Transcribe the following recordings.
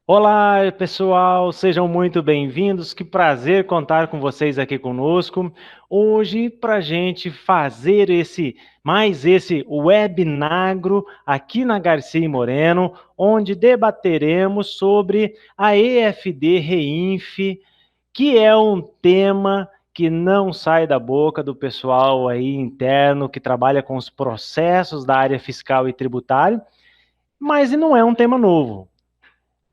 Olá, pessoal, sejam muito bem-vindos. Que prazer contar com vocês aqui conosco. Hoje, para a gente fazer esse webinagro aqui na Garcia e Moreno, onde debateremos sobre a EFD Reinf, que é um tema que não sai da boca do pessoal aí interno que trabalha com os processos da área fiscal e tributária, mas não é um tema novo.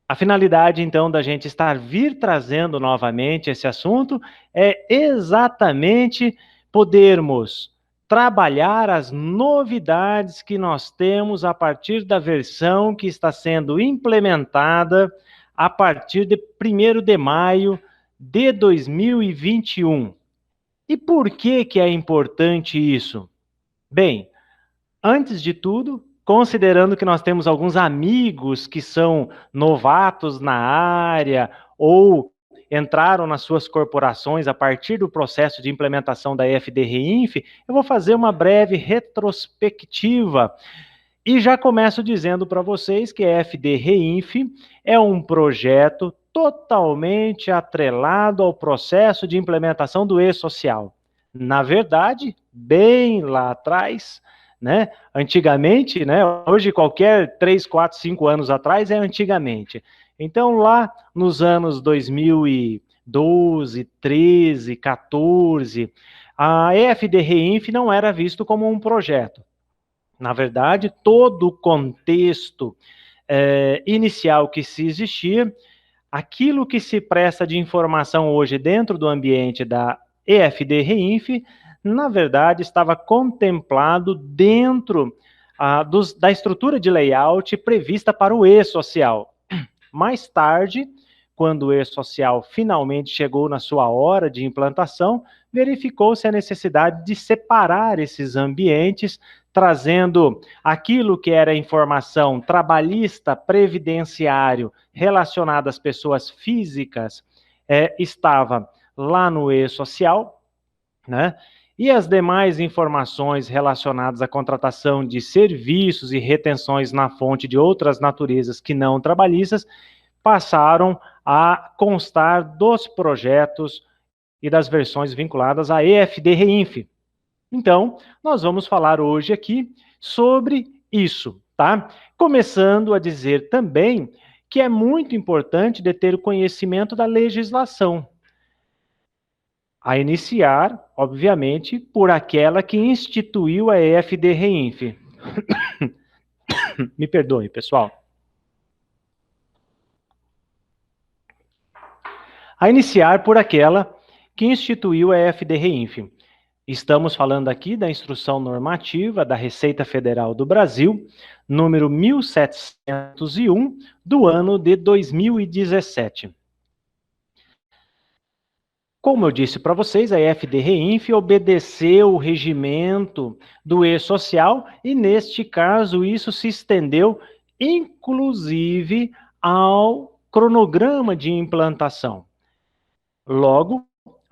A finalidade, então, da gente vir trazendo novamente esse assunto é exatamente podermos trabalhar as novidades que nós temos a partir da versão que está sendo implementada a partir de 1º de maio de 2021. E por que é importante isso? Bem, antes de tudo, considerando que nós temos alguns amigos que são novatos na área ou entraram nas suas corporações a partir do processo de implementação da EFD Reinf, eu vou fazer uma breve retrospectiva e já começo dizendo para vocês que a EFD Reinf é um projeto totalmente atrelado ao processo de implementação do e-social. Na verdade, bem lá atrás, né? Antigamente, né? Hoje qualquer 3, 4, 5 anos atrás é antigamente. Então lá nos anos 2012, 13, 14, a EFD Reinf não era visto como um projeto. Na verdade, todo o contexto inicial que se existia, aquilo que se presta de informação hoje dentro do ambiente da EFD Reinf, na verdade, estava contemplado dentro da estrutura de layout prevista para o e-social. Mais tarde, quando o e-social finalmente chegou na sua hora de implantação, verificou-se a necessidade de separar esses ambientes, trazendo aquilo que era informação trabalhista, previdenciário, relacionada às pessoas físicas, estava lá no e-social, né? E as demais informações relacionadas à contratação de serviços e retenções na fonte de outras naturezas que não trabalhistas passaram a constar dos projetos e das versões vinculadas à EFD Reinf. Então, nós vamos falar hoje aqui sobre isso, tá? Começando a dizer também que é muito importante de ter o conhecimento da legislação, a iniciar, obviamente, por aquela que instituiu a EFD Reinf. Me perdoe, pessoal. A iniciar por aquela que instituiu a EFD Reinf. Estamos falando aqui da Instrução Normativa da Receita Federal do Brasil, número 1701, do ano de 2017. Como eu disse para vocês, a EFD Reinf obedeceu o regimento do e-social e, neste caso, isso se estendeu, inclusive, ao cronograma de implantação. Logo,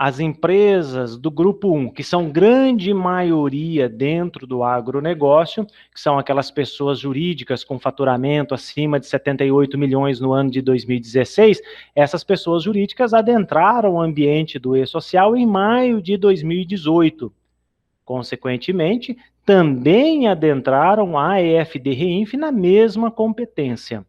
as empresas do Grupo 1, que são grande maioria dentro do agronegócio, que são aquelas pessoas jurídicas com faturamento acima de 78 milhões no ano de 2016, essas pessoas jurídicas adentraram o ambiente do e-social em maio de 2018. Consequentemente, também adentraram a EFD Reinf na mesma competência.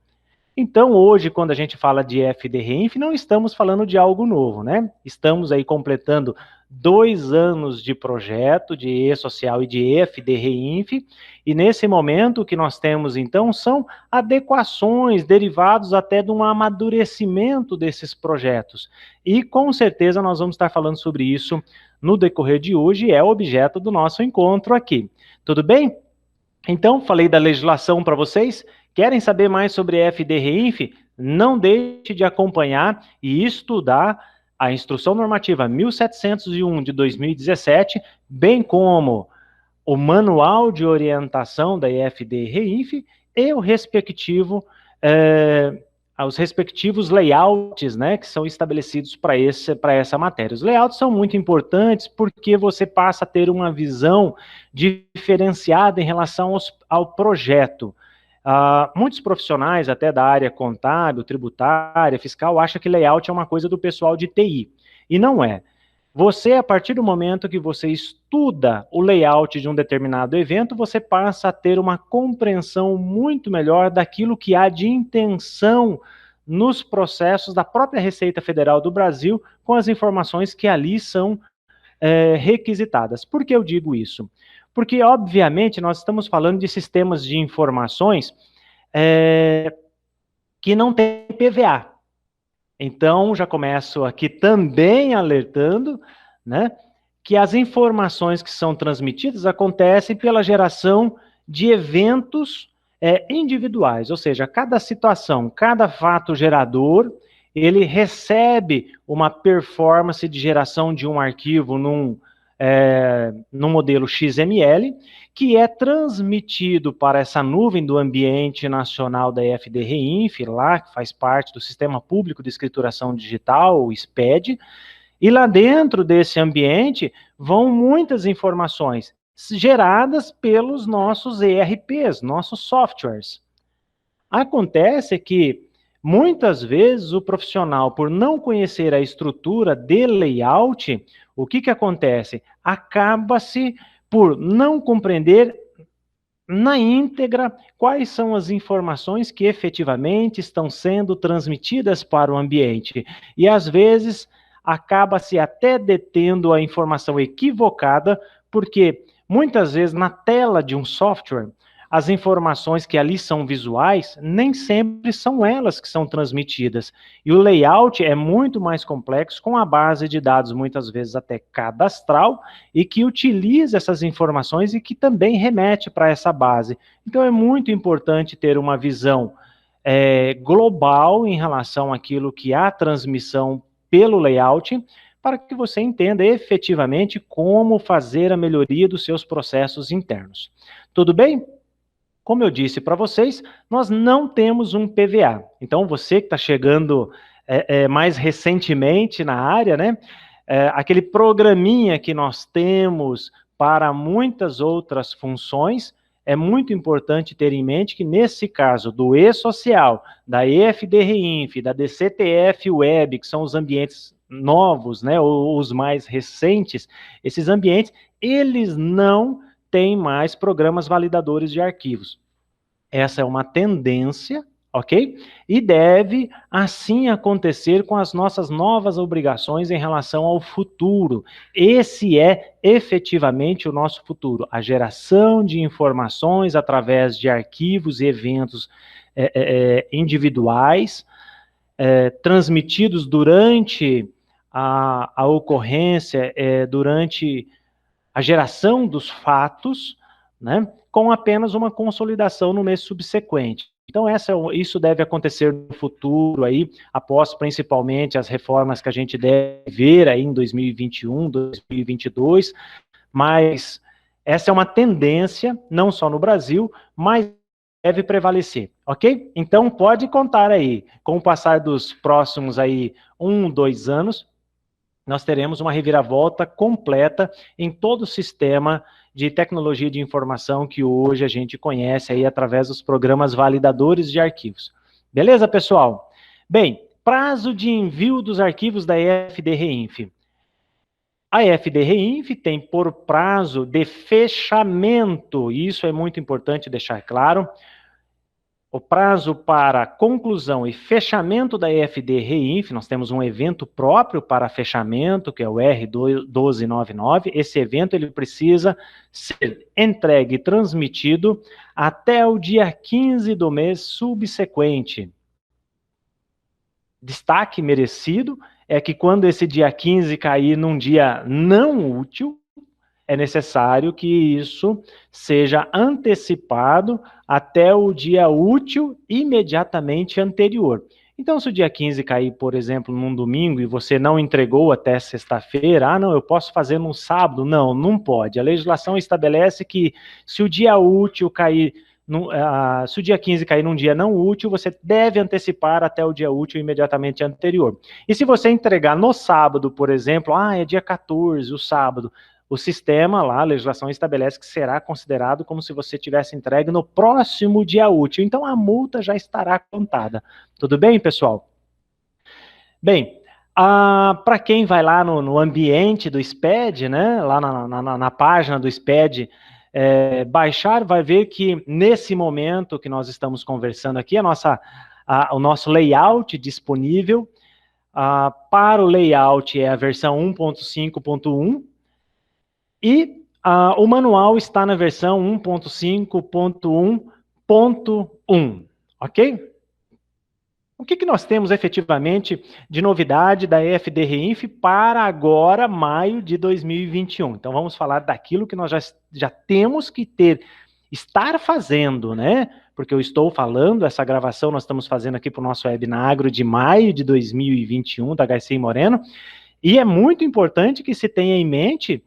Então, hoje, quando a gente fala de EFD Reinf, não estamos falando de algo novo, né? Estamos aí completando 2 anos de projeto de e-social e de EFD Reinf, e nesse momento o que nós temos, então, são adequações derivados até de um amadurecimento desses projetos. E, com certeza, nós vamos estar falando sobre isso no decorrer de hoje, e é objeto do nosso encontro aqui. Tudo bem? Então, falei da legislação para vocês. Querem saber mais sobre FD Reinf? Não deixe de acompanhar e estudar a Instrução Normativa 1701 de 2017, bem como o Manual de Orientação da EFD Reinf e os respectivos layouts, né, que são estabelecidos para essa matéria. Os layouts são muito importantes porque você passa a ter uma visão diferenciada em relação ao projeto. Muitos profissionais, até da área contábil, tributária, fiscal, acham que layout é uma coisa do pessoal de TI. E não é. Você, a partir do momento que você estuda o layout de um determinado evento, você passa a ter uma compreensão muito melhor daquilo que há de intenção nos processos da própria Receita Federal do Brasil, com as informações que ali são requisitadas. Por que eu digo isso? Porque, obviamente, nós estamos falando de sistemas de informações que não tem PVA. Então, já começo aqui também alertando, né, que as informações que são transmitidas acontecem pela geração de eventos individuais, ou seja, cada situação, cada fato gerador, ele recebe uma performance de geração de um arquivo num modelo XML, que é transmitido para essa nuvem do ambiente nacional da FDRINF, lá que faz parte do Sistema Público de Escrituração Digital, o SPED, e lá dentro desse ambiente vão muitas informações geradas pelos nossos ERPs, nossos softwares. Acontece que muitas vezes o profissional, por não conhecer a estrutura de layout, o que acontece? Acaba-se por não compreender na íntegra quais são as informações que efetivamente estão sendo transmitidas para o ambiente. E às vezes acaba-se até detendo a informação equivocada, porque muitas vezes na tela de um software, as informações que ali são visuais, nem sempre são elas que são transmitidas. E o layout é muito mais complexo, com a base de dados muitas vezes até cadastral, e que utiliza essas informações e que também remete para essa base. Então é muito importante ter uma visão global em relação àquilo que há transmissão pelo layout, para que você entenda efetivamente como fazer a melhoria dos seus processos internos. Tudo bem? Como eu disse para vocês, nós não temos um PVA. Então, você que está chegando mais recentemente na área, né? Aquele programinha que nós temos para muitas outras funções, é muito importante ter em mente que, nesse caso, do E-Social, da EFDRINF, da DCTF Web, que são os ambientes novos, né, ou os mais recentes, esses ambientes, eles não têm mais programas validadores de arquivos. Essa é uma tendência, ok? E deve, assim, acontecer com as nossas novas obrigações em relação ao futuro. Esse é, efetivamente, o nosso futuro. A geração de informações através de arquivos e eventos individuais, transmitidos durante a ocorrência, durante a geração dos fatos, né, com apenas uma consolidação no mês subsequente. Então, isso deve acontecer no futuro, aí, após principalmente as reformas que a gente deve ver aí em 2021, 2022, mas essa é uma tendência, não só no Brasil, mas deve prevalecer, ok? Então, pode contar aí, com o passar dos próximos aí 2 anos, nós teremos uma reviravolta completa em todo o sistema de tecnologia de informação que hoje a gente conhece aí através dos programas validadores de arquivos. Beleza, pessoal? Bem, prazo de envio dos arquivos da FDRINF. A FDRINF tem por prazo de fechamento, e isso é muito importante deixar claro, o prazo para conclusão e fechamento da FDRINF, nós temos um evento próprio para fechamento, que é o R1299. Esse evento ele precisa ser entregue e transmitido até o dia 15 do mês subsequente. Destaque merecido é que quando esse dia 15 cair num dia não útil, é necessário que isso seja antecipado até o dia útil imediatamente anterior. Então, se o dia 15 cair, por exemplo, num domingo e você não entregou até sexta-feira, não, eu posso fazer no sábado? Não, não pode. A legislação estabelece que se o dia útil cair, se o dia 15 cair num dia não útil, você deve antecipar até o dia útil imediatamente anterior. E se você entregar no sábado, por exemplo, é dia 14, o sábado, o sistema lá, a legislação estabelece que será considerado como se você tivesse entregue no próximo dia útil. Então, a multa já estará contada. Tudo bem, pessoal? Bem, para quem vai lá no ambiente do SPED, né, lá na página do SPED, baixar, vai ver que nesse momento que nós estamos conversando aqui, o nosso layout disponível, para o layout é a versão 1.5.1 e o manual está na versão 1.5.1.1, ok? O que nós temos efetivamente de novidade da EFD-REINF para agora, maio de 2021? Então, vamos falar daquilo que nós já temos que estar fazendo, né? Porque eu estou falando, essa gravação nós estamos fazendo aqui para o nosso Webinagro de maio de 2021, da HC Moreno, e é muito importante que se tenha em mente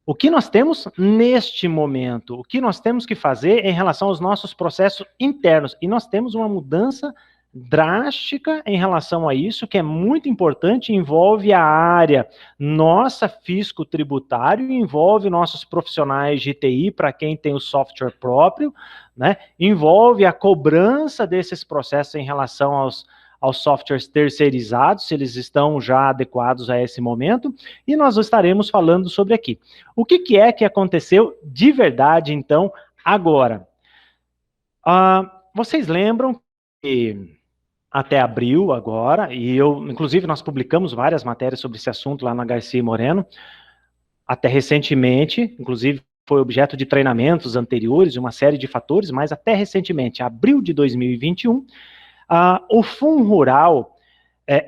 o que nós temos neste momento, o que nós temos que fazer em relação aos nossos processos internos. E nós temos uma mudança drástica em relação a isso, que é muito importante, envolve a área nossa fisco-tributário, envolve nossos profissionais de TI, para quem tem o software próprio, né? Envolve a cobrança desses processos em relação aos softwares terceirizados, se eles estão já adequados a esse momento, e nós estaremos falando sobre aqui. O que é que aconteceu de verdade, então, agora? Vocês lembram que até abril agora, inclusive nós publicamos várias matérias sobre esse assunto lá na HC Moreno, até recentemente, inclusive foi objeto de treinamentos anteriores, uma série de fatores, mas até recentemente, abril de 2021, o Fundo Rural,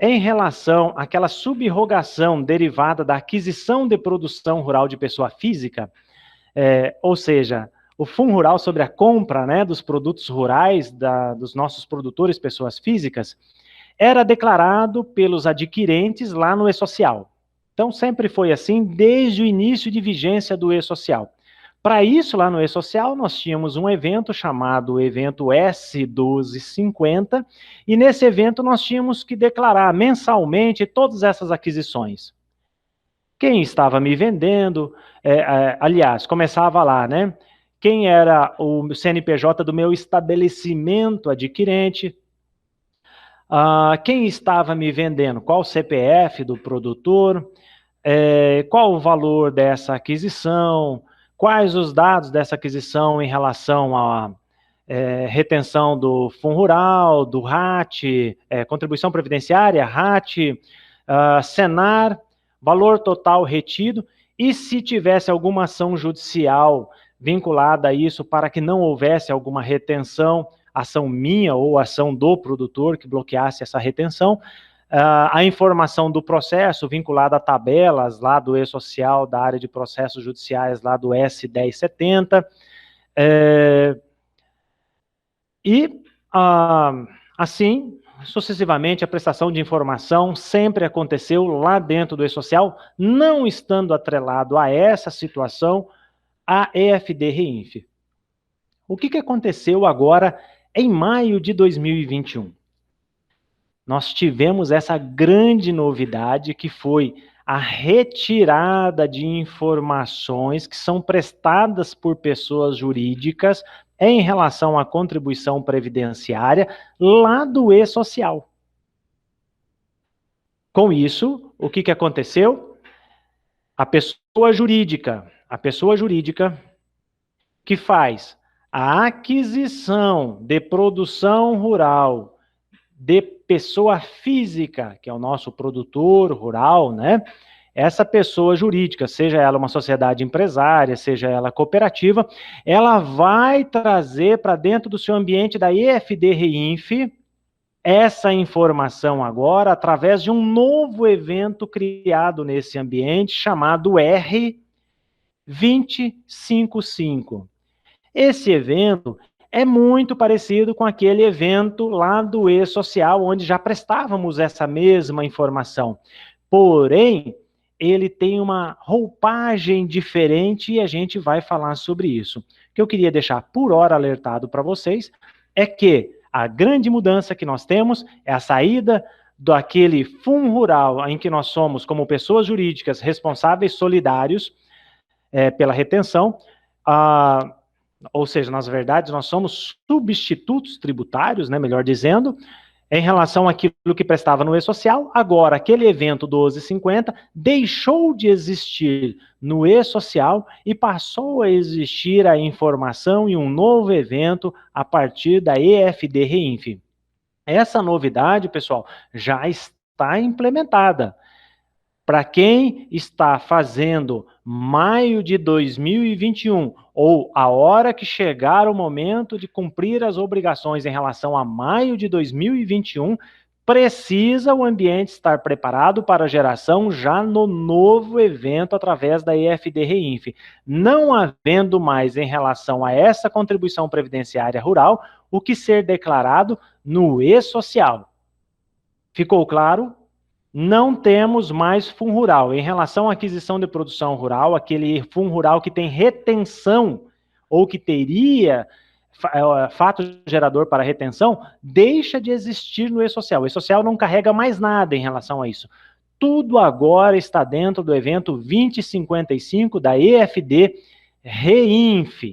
em relação àquela subrogação derivada da aquisição de produção rural de pessoa física, ou seja, o Fundo Rural sobre a compra, né, dos produtos rurais dos nossos produtores, pessoas físicas, era declarado pelos adquirentes lá no E-Social. Então, sempre foi assim, desde o início de vigência do E-Social. Para isso, lá no E-Social, nós tínhamos um evento chamado Evento S1250, e nesse evento nós tínhamos que declarar mensalmente todas essas aquisições. Quem estava me vendendo, aliás, começava lá, né? Quem era o CNPJ do meu estabelecimento adquirente, quem estava me vendendo, qual o CPF do produtor, qual o valor dessa aquisição, quais os dados dessa aquisição em relação à retenção do Fundo Rural, do RAT, contribuição previdenciária, RAT, Senar, valor total retido, e se tivesse alguma ação judicial vinculada a isso para que não houvesse alguma retenção, ação minha ou ação do produtor que bloqueasse essa retenção, a informação do processo vinculada a tabelas lá do E-Social, da área de processos judiciais lá do S1070, assim, sucessivamente, a prestação de informação sempre aconteceu lá dentro do E-Social, não estando atrelado a essa situação, a EFD-REINF. O que aconteceu agora em maio de 2021? Nós tivemos essa grande novidade que foi a retirada de informações que são prestadas por pessoas jurídicas em relação à contribuição previdenciária lá do E-Social. Com isso, o que aconteceu? A pessoa jurídica que faz a aquisição de produção rural de pessoa física, que é o nosso produtor rural, né? Essa pessoa jurídica, seja ela uma sociedade empresária, seja ela cooperativa, ela vai trazer para dentro do seu ambiente da EFD-REINF essa informação agora através de um novo evento criado nesse ambiente chamado R255. Esse evento é muito parecido com aquele evento lá do E-Social, onde já prestávamos essa mesma informação. Porém, ele tem uma roupagem diferente e a gente vai falar sobre isso. O que eu queria deixar por hora alertado para vocês é que a grande mudança que nós temos é a saída daquele fundo rural em que nós somos, como pessoas jurídicas responsáveis solidários pela retenção, ou seja, nas verdades, nós somos substitutos tributários, né, melhor dizendo, em relação àquilo que prestava no E-Social. Agora, aquele evento 1250 deixou de existir no E-Social e passou a existir a informação e um novo evento a partir da EFD Reinf. Essa novidade, pessoal, já está implementada. Para quem está fazendo maio de 2021, ou a hora que chegar o momento de cumprir as obrigações em relação a maio de 2021, precisa o ambiente estar preparado para a geração já no novo evento através da EFD Reinf, não havendo mais em relação a essa contribuição previdenciária rural o que ser declarado no E-Social. Ficou claro? Não temos mais fundo rural. Em relação à aquisição de produção rural, aquele fundo rural que tem retenção ou que teria fato gerador para retenção, deixa de existir no E-Social. O E-Social não carrega mais nada em relação a isso. Tudo agora está dentro do evento 2055 da EFD Reinf.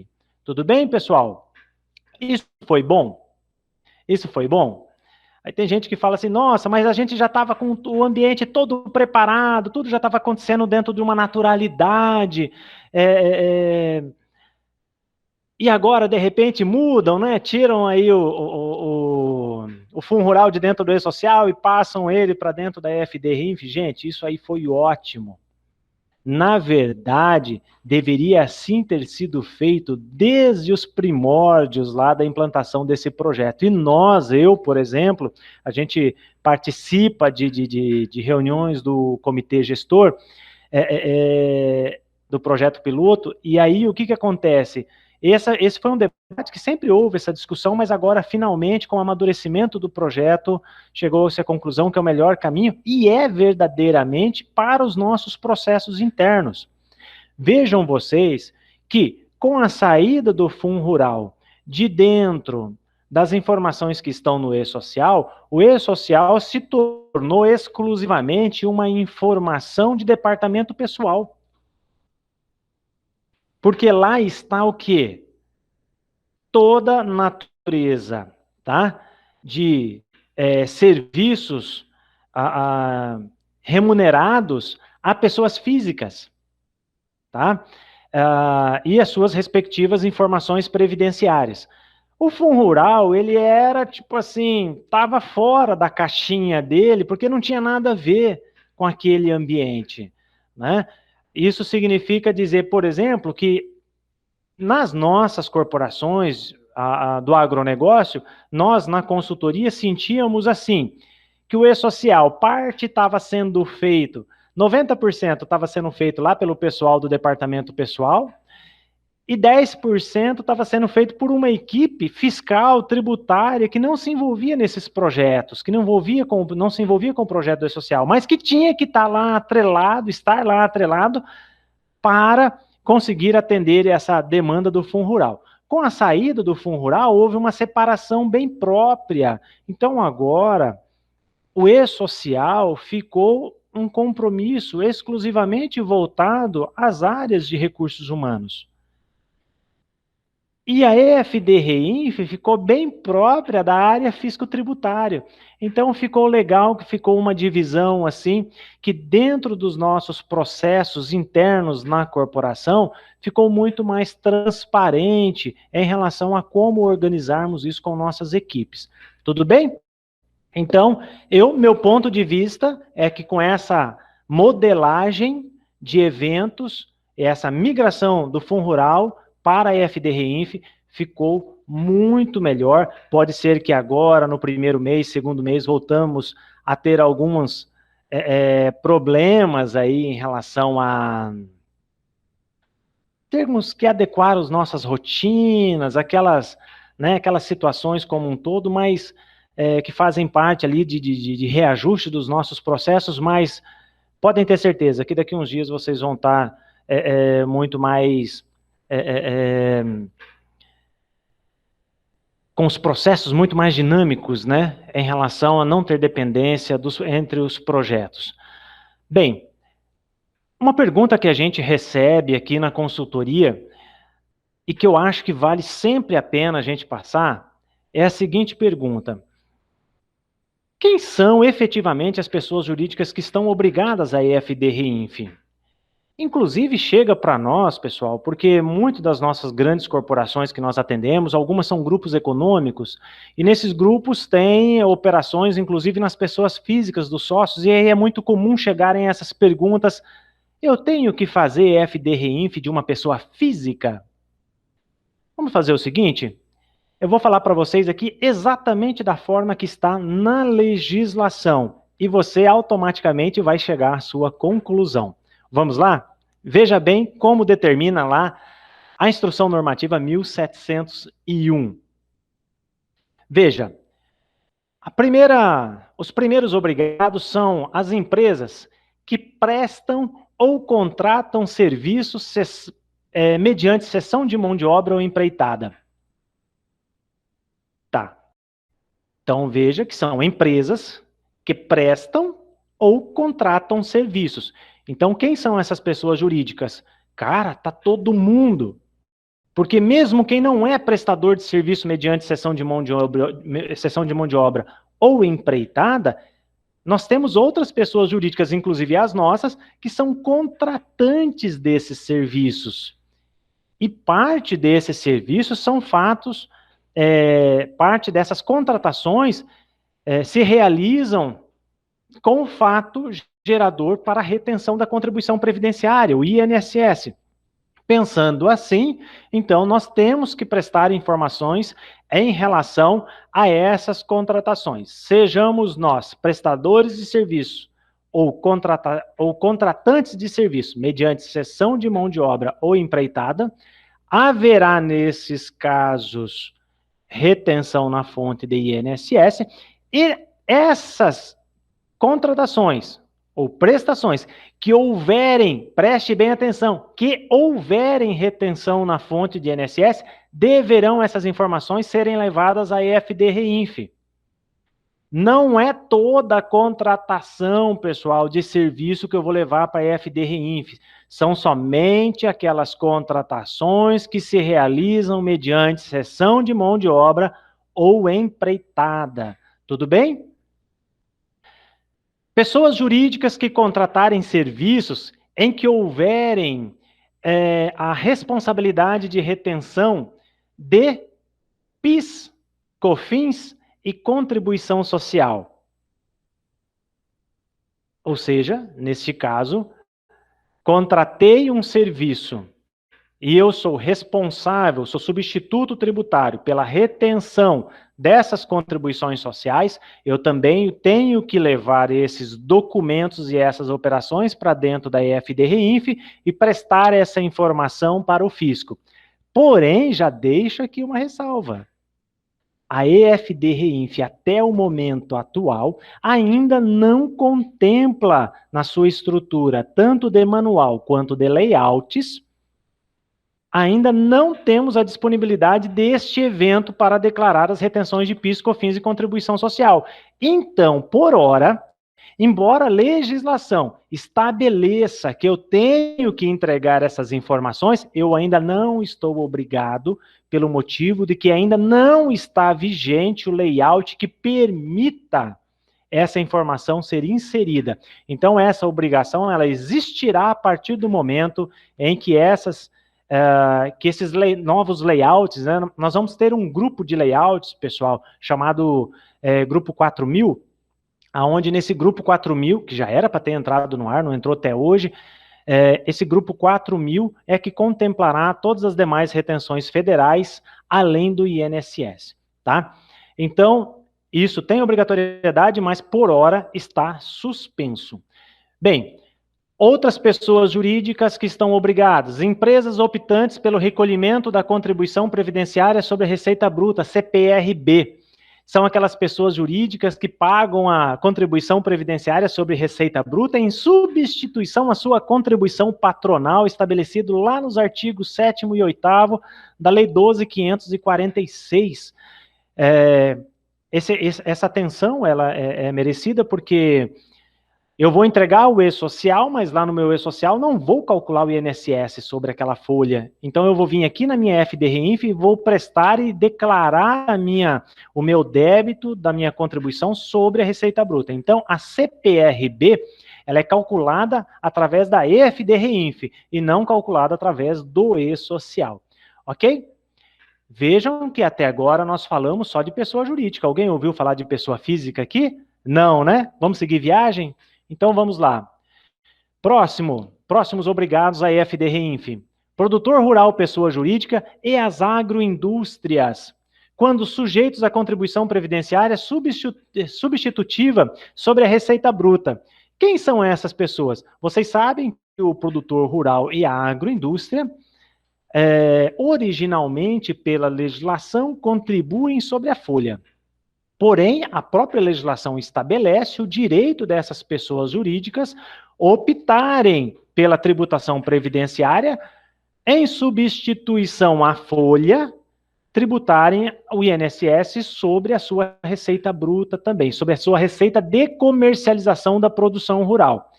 Tudo bem, pessoal? Isso foi bom? Isso foi bom? Aí tem gente que fala assim, nossa, mas a gente já estava com o ambiente todo preparado, tudo já estava acontecendo dentro de uma naturalidade, e agora, de repente, mudam, né? Tiram aí o fundo rural de dentro do E-Social e passam ele para dentro da EFD Reinf. Gente, isso aí foi ótimo. Na verdade, deveria assim ter sido feito desde os primórdios lá da implantação desse projeto. E nós, eu, por exemplo, a gente participa de reuniões do comitê gestor do projeto piloto, e aí o que acontece? Esse foi um debate que sempre houve essa discussão, mas agora, finalmente, com o amadurecimento do projeto, chegou-se à conclusão que é o melhor caminho, e é verdadeiramente para os nossos processos internos. Vejam vocês que, com a saída do fundo rural de dentro das informações que estão no E-Social, o E-Social se tornou exclusivamente uma informação de departamento pessoal. Porque lá está o quê? Toda natureza, tá? De serviços remunerados a pessoas físicas, tá? E as suas respectivas informações previdenciárias. O fundo rural, ele era tipo assim, estava fora da caixinha dele, porque não tinha nada a ver com aquele ambiente, né? Isso significa dizer, por exemplo, que nas nossas corporações do agronegócio, nós na consultoria sentíamos assim, que o E-Social, parte estava sendo feito, 90% estava sendo feito lá pelo pessoal do departamento pessoal, e 10% estava sendo feito por uma equipe fiscal, tributária, que não se envolvia nesses projetos, que não se envolvia com o projeto do E-Social, mas que tinha que estar lá atrelado para conseguir atender essa demanda do fundo rural. Com a saída do fundo rural, houve uma separação bem própria. Então, agora, o E-Social ficou um compromisso exclusivamente voltado às áreas de recursos humanos. E a EFD Reinf ficou bem própria da área fisco-tributária. Então ficou legal que ficou uma divisão assim, que dentro dos nossos processos internos na corporação, ficou muito mais transparente em relação a como organizarmos isso com nossas equipes. Tudo bem? Então, meu ponto de vista é que com essa modelagem de eventos, essa migração do Fundo Rural para a EFD Reinf ficou muito melhor. Pode ser que agora, no primeiro mês, segundo mês, voltamos a ter alguns problemas aí em relação a termos que adequar as nossas rotinas, aquelas situações como um todo, mas que fazem parte ali de reajuste dos nossos processos, mas podem ter certeza que daqui a uns dias vocês vão estar muito mais com os processos muito mais dinâmicos, né, em relação a não ter dependência entre os projetos. Bem, uma pergunta que a gente recebe aqui na consultoria e que eu acho que vale sempre a pena a gente passar é a seguinte pergunta: quem são efetivamente as pessoas jurídicas que estão obrigadas a EFD-REINF? Inclusive chega para nós, pessoal, porque muitas das nossas grandes corporações que nós atendemos, algumas são grupos econômicos, e nesses grupos tem operações, inclusive nas pessoas físicas dos sócios, e aí é muito comum chegarem essas perguntas: eu tenho que fazer EFD-REINF de uma pessoa física? Vamos fazer o seguinte, eu vou falar para vocês aqui exatamente da forma que está na legislação, e você automaticamente vai chegar à sua conclusão. Vamos lá? Veja bem como determina lá a Instrução Normativa 1701. Veja, os primeiros obrigados são as empresas que prestam ou contratam serviços mediante cessão de mão de obra ou empreitada. Tá. Então veja que são empresas que prestam ou contratam serviços. Então, quem são essas pessoas jurídicas? Cara, tá todo mundo. Porque mesmo quem não é prestador de serviço mediante cessão de mão de obra ou empreitada, nós temos outras pessoas jurídicas, inclusive as nossas, que são contratantes desses serviços. E parte desses serviços são parte dessas contratações se realizam com o fato gerador para a retenção da contribuição previdenciária, o INSS. Pensando assim, então nós temos que prestar informações em relação a essas contratações. Sejamos nós prestadores de serviço ou contratantes de serviço, mediante cessão de mão de obra ou empreitada, haverá nesses casos retenção na fonte de INSS, e essas contratações ou prestações que houverem, preste bem atenção, que houverem retenção na fonte de INSS, deverão essas informações serem levadas à EFD-REINF. Não é toda a contratação, pessoal, de serviço que eu vou levar para a EFD-REINF. São somente aquelas contratações que se realizam mediante cessão de mão de obra ou empreitada. Tudo bem? Pessoas jurídicas que contratarem serviços em que houverem a responsabilidade de retenção de PIS, COFINS e contribuição social. Ou seja, neste caso, contratei um serviço e eu sou responsável, sou substituto tributário pela retenção dessas contribuições sociais, eu também tenho que levar esses documentos e essas operações para dentro da EFD-REINF e prestar essa informação para o fisco. Porém, já deixo aqui uma ressalva. A EFD-REINF, até o momento atual, ainda não contempla na sua estrutura, tanto de manual quanto de layouts, ainda não temos a disponibilidade deste evento para declarar as retenções de PIS, COFINS e contribuição social. Então, por hora, embora a legislação estabeleça que eu tenho que entregar essas informações, eu ainda não estou obrigado, pelo motivo de que ainda não está vigente o layout que permita essa informação ser inserida. Então, essa obrigação, ela existirá a partir do momento em que esses novos layouts, né, nós vamos ter um grupo de layouts, pessoal, chamado Grupo 4000, aonde nesse Grupo 4000, que já era para ter entrado no ar, não entrou até hoje, esse Grupo 4000 é que contemplará todas as demais retenções federais, além do INSS, tá? Então, isso tem obrigatoriedade, mas por hora está suspenso. Bem, outras pessoas jurídicas que estão obrigadas, empresas optantes pelo recolhimento da contribuição previdenciária sobre a receita bruta, CPRB. São aquelas pessoas jurídicas que pagam a contribuição previdenciária sobre receita bruta em substituição à sua contribuição patronal, estabelecido lá nos artigos 7º e 8º da Lei 12.546. Essa atenção ela é merecida porque eu vou entregar o e-social, mas lá no meu e-social não vou calcular o INSS sobre aquela folha. Então eu vou vir aqui na minha FDRINF e vou prestar e declarar o meu débito da minha contribuição sobre a receita bruta. Então a CPRB ela é calculada através da EFDRINF e não calculada através do e-social. Ok? Vejam que até agora nós falamos só de pessoa jurídica. Alguém ouviu falar de pessoa física aqui? Não, né? Vamos seguir viagem? Então vamos lá. Próximos obrigados à EFD-REINF. Produtor rural, pessoa jurídica e as agroindústrias, quando sujeitos à contribuição previdenciária substitutiva sobre a receita bruta. Quem são essas pessoas? Vocês sabem que o produtor rural e a agroindústria, originalmente, pela legislação, contribuem sobre a folha. Porém, a própria legislação estabelece o direito dessas pessoas jurídicas optarem pela tributação previdenciária em substituição à folha, tributarem o INSS sobre a sua receita bruta também, sobre a sua receita de comercialização da produção rural.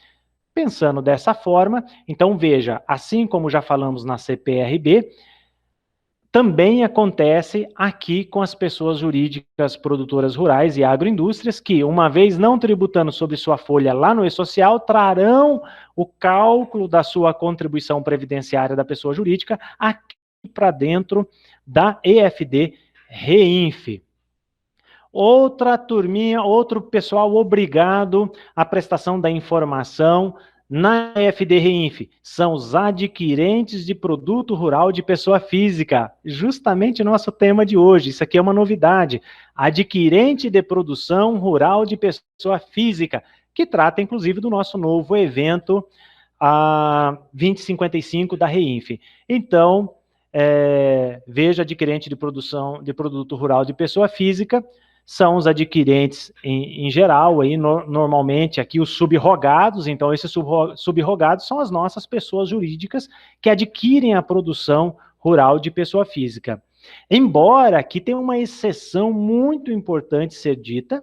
Pensando dessa forma, então veja, assim como já falamos na CPRB, também acontece aqui com as pessoas jurídicas produtoras rurais e agroindústrias que, uma vez não tributando sobre sua folha lá no e-social, trarão o cálculo da sua contribuição previdenciária da pessoa jurídica aqui para dentro da EFD-REINF. Outra turminha, outro pessoal obrigado à prestação da informação na EFD-REINF são os adquirentes de produto rural de pessoa física, justamente o nosso tema de hoje. Isso aqui é uma novidade. Adquirente de produção rural de pessoa física, que trata inclusive do nosso novo evento, a 2055 da REINF. Então, veja, adquirente de produção de produto rural de pessoa física, são os adquirentes em geral, aí, normalmente aqui os subrogados. Então esses subrogados são as nossas pessoas jurídicas que adquirem a produção rural de pessoa física. Embora aqui tenha uma exceção muito importante ser dita,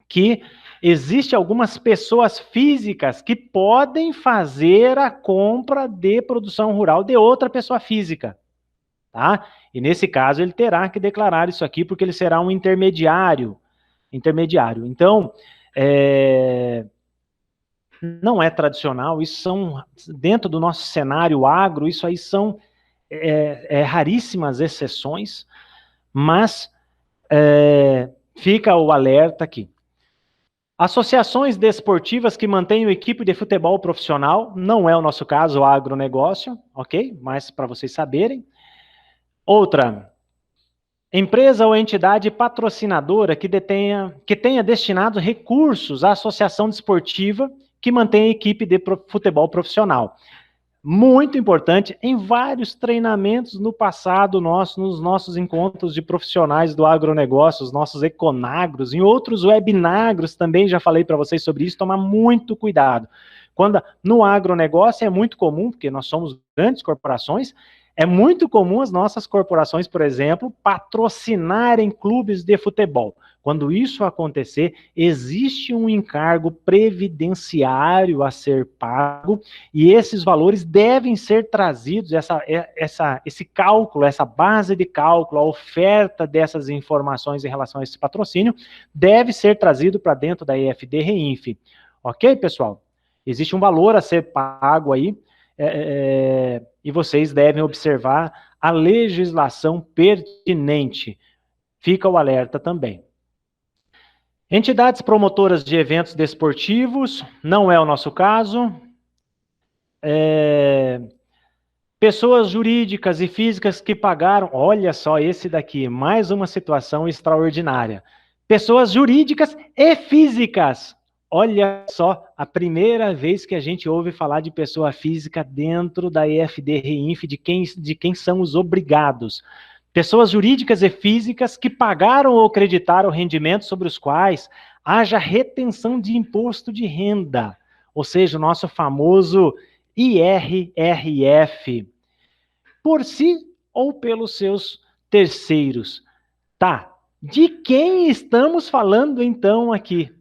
que existe algumas pessoas físicas que podem fazer a compra de produção rural de outra pessoa física. Tá? E nesse caso ele terá que declarar isso aqui porque ele será um intermediário. Então, não é tradicional, isso são, dentro do nosso cenário agro, isso aí são raríssimas exceções, mas fica o alerta aqui. Associações desportivas que mantenham equipe de futebol profissional, não é o nosso caso, o agronegócio, ok? Mas para vocês saberem. Outra, empresa ou entidade patrocinadora que tenha destinado recursos à associação desportiva que mantém equipe de futebol profissional. Muito importante, em vários treinamentos no passado nos nossos encontros de profissionais do agronegócio, os nossos econagros, em outros webinagros também já falei para vocês sobre isso, tomar muito cuidado. Quando no agronegócio é muito comum, porque nós somos grandes corporações, é muito comum as nossas corporações, por exemplo, patrocinarem clubes de futebol. Quando isso acontecer, existe um encargo previdenciário a ser pago e esses valores devem ser trazidos, esse cálculo, essa base de cálculo, a oferta dessas informações em relação a esse patrocínio, deve ser trazido para dentro da EFD-REINF. Ok, pessoal? Existe um valor a ser pago aí, e vocês devem observar a legislação pertinente. Fica o alerta também. Entidades promotoras de eventos desportivos, não é o nosso caso. Pessoas jurídicas e físicas que pagaram, olha só esse daqui, mais uma situação extraordinária. Pessoas jurídicas e físicas. Olha só, a primeira vez que a gente ouve falar de pessoa física dentro da EFD-REINF, de quem são os obrigados. Pessoas jurídicas e físicas que pagaram ou creditaram rendimentos sobre os quais haja retenção de imposto de renda, ou seja, o nosso famoso IRRF, por si ou pelos seus terceiros. Tá, De quem estamos falando então aqui?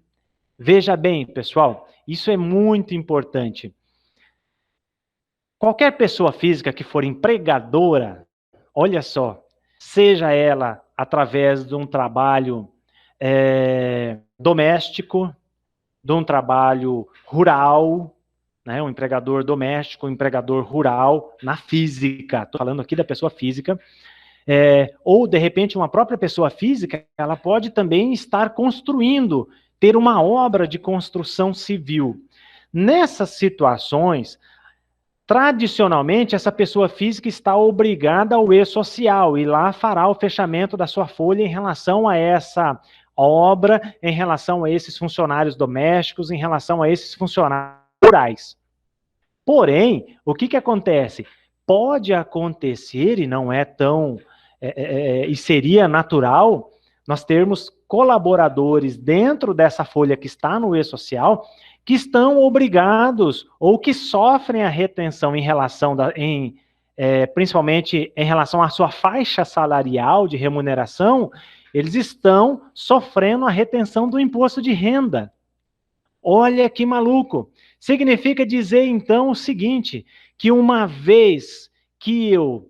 Veja bem, pessoal, isso é muito importante. Qualquer pessoa física que for empregadora, olha só, seja ela através de um trabalho doméstico, de um trabalho rural, né, um empregador doméstico, um empregador rural, na física, estou falando aqui da pessoa física, ou de repente uma própria pessoa física, ela pode também estar construindo, ter uma obra de construção civil. Nessas situações, tradicionalmente, essa pessoa física está obrigada ao e-social e lá fará o fechamento da sua folha em relação a essa obra, em relação a esses funcionários domésticos, em relação a esses funcionários rurais. Porém, o que acontece? Pode acontecer, e não é tão... e seria natural, nós termos colaboradores dentro dessa folha que está no e-social que estão obrigados ou que sofrem a retenção em relação principalmente em relação à sua faixa salarial de remuneração, eles estão sofrendo a retenção do imposto de renda. Olha que maluco! Significa dizer então o seguinte, que uma vez que eu